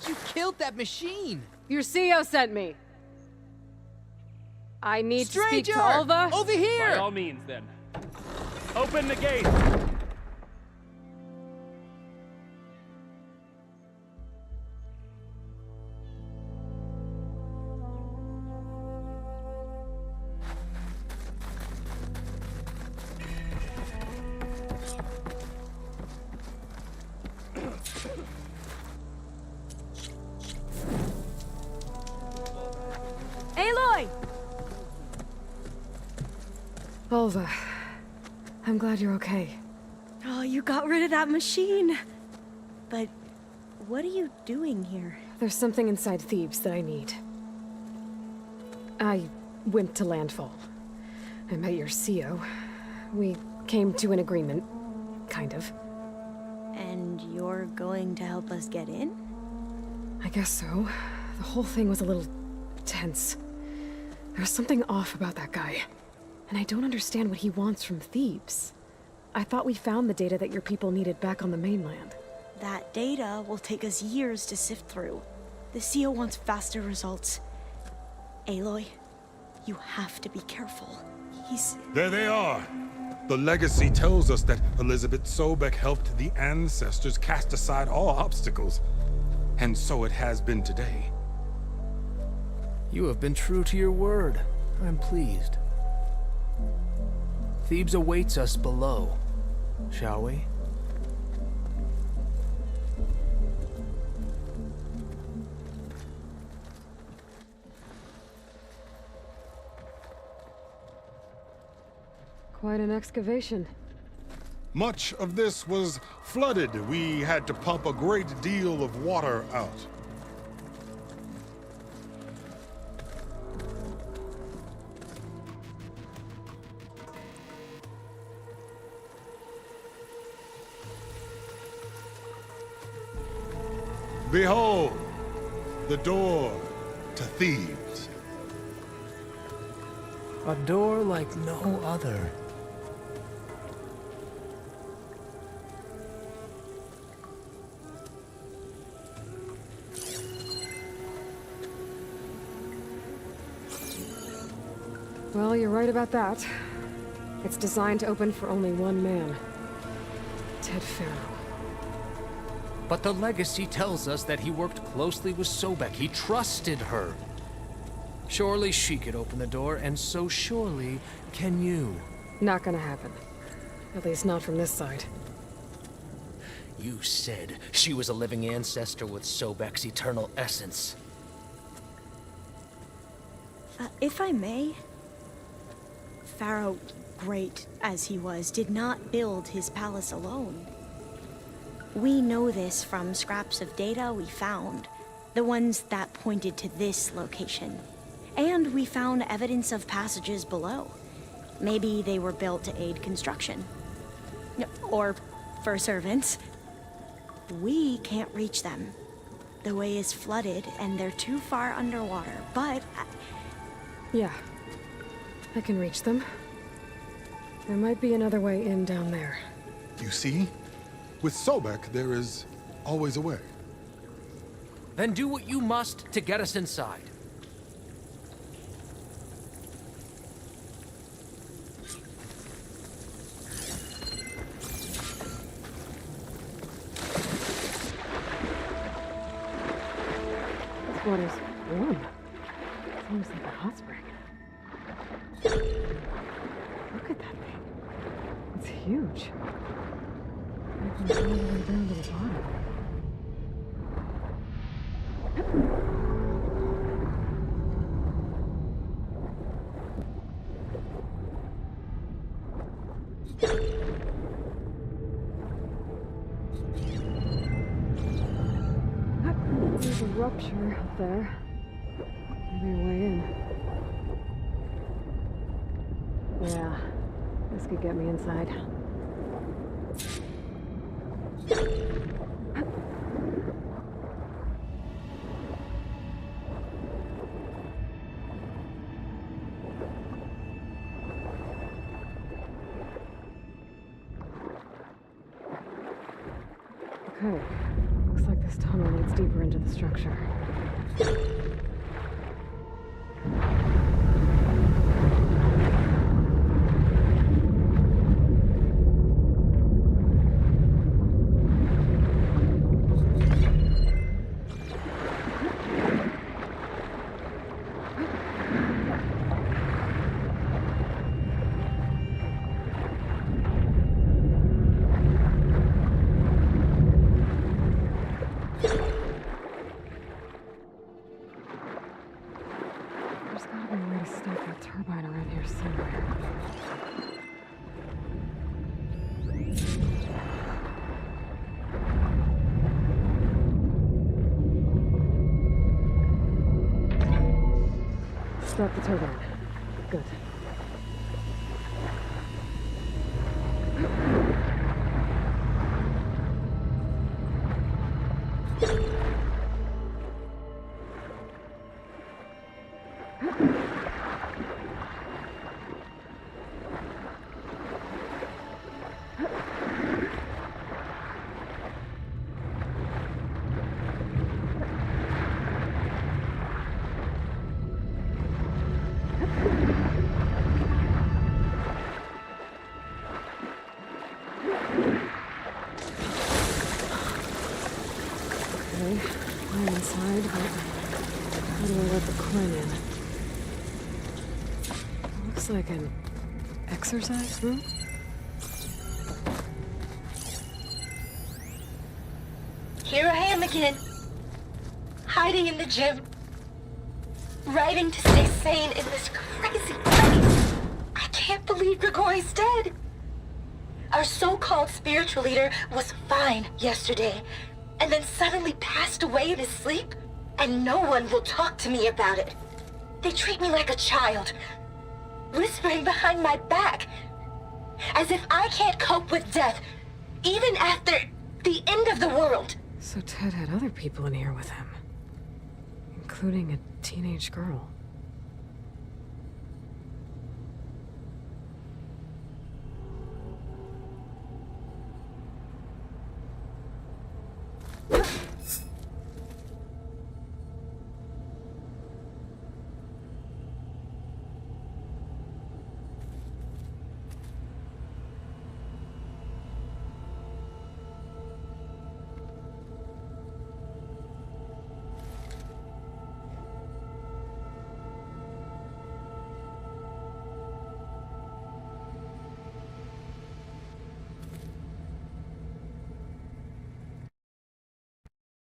You killed that machine! Your CEO sent me. I need to speak to Stranger! Alva. Over here! By all means, then. Open the gate! Aloy! Alva, I'm glad you're okay. Oh, you got rid of that machine. But what are you doing here? There's something inside Thebes that I need. I went to Landfall. I met your CEO. We came to an agreement, kind of. And you're going to help us get in? I guess so. The whole thing was a little tense. There was something off about that guy. And I don't understand what he wants from Thebes. I thought we found the data that your people needed back on the mainland. That data will take us years to sift through. The CEO wants faster results. Aloy, you have to be careful. He's... There they are. The legacy tells us that Elizabeth Sobek helped the ancestors cast aside all obstacles. And so it has been today. You have been true to your word. I'm pleased. Thebes awaits us below, shall we? Quite an excavation. Much of this was flooded. We had to pump a great deal of water out. Behold, the door to Thebes. A door like no other. Well, you're right about that. It's designed to open for only one man. Ted Faro. But the legacy tells us that he worked closely with Sobek. He trusted her. Surely she could open the door, and so surely can you. Not gonna happen. At least not from this side. You said she was a living ancestor with Sobek's eternal essence. If I may, Pharaoh, great as he was, did not build his palace alone. We know this from scraps of data we found, the ones that pointed to this location. And we found evidence of passages below. Maybe they were built to aid construction. Or for servants. We can't reach them. The way is flooded and they're too far underwater, but... Yeah. I can reach them. There might be another way in down there. You see? With Sobek, there is always a way. Then do what you must to get us inside. This water's warm. It's almost like a hot spring. Look at that thing. It's huge. It goes all the way down to the bottom. There's a rupture up there. Maybe a way in. Yeah, this could get me inside. Okay, looks like this tunnel leads deeper into the structure. Start the turbine. Good. I'm inside, but how do I let the Quinn in? Looks like an exercise room? Here I am again. Hiding in the gym. Writing to stay sane in this crazy place. I can't believe Grigori's dead. Our so-called spiritual leader was fine yesterday, and then suddenly passed away in his sleep, and no one will talk to me about it. They treat me like a child, whispering behind my back, as if I can't cope with death, even after the end of the world. So Ted had other people in here with him, including a teenage girl.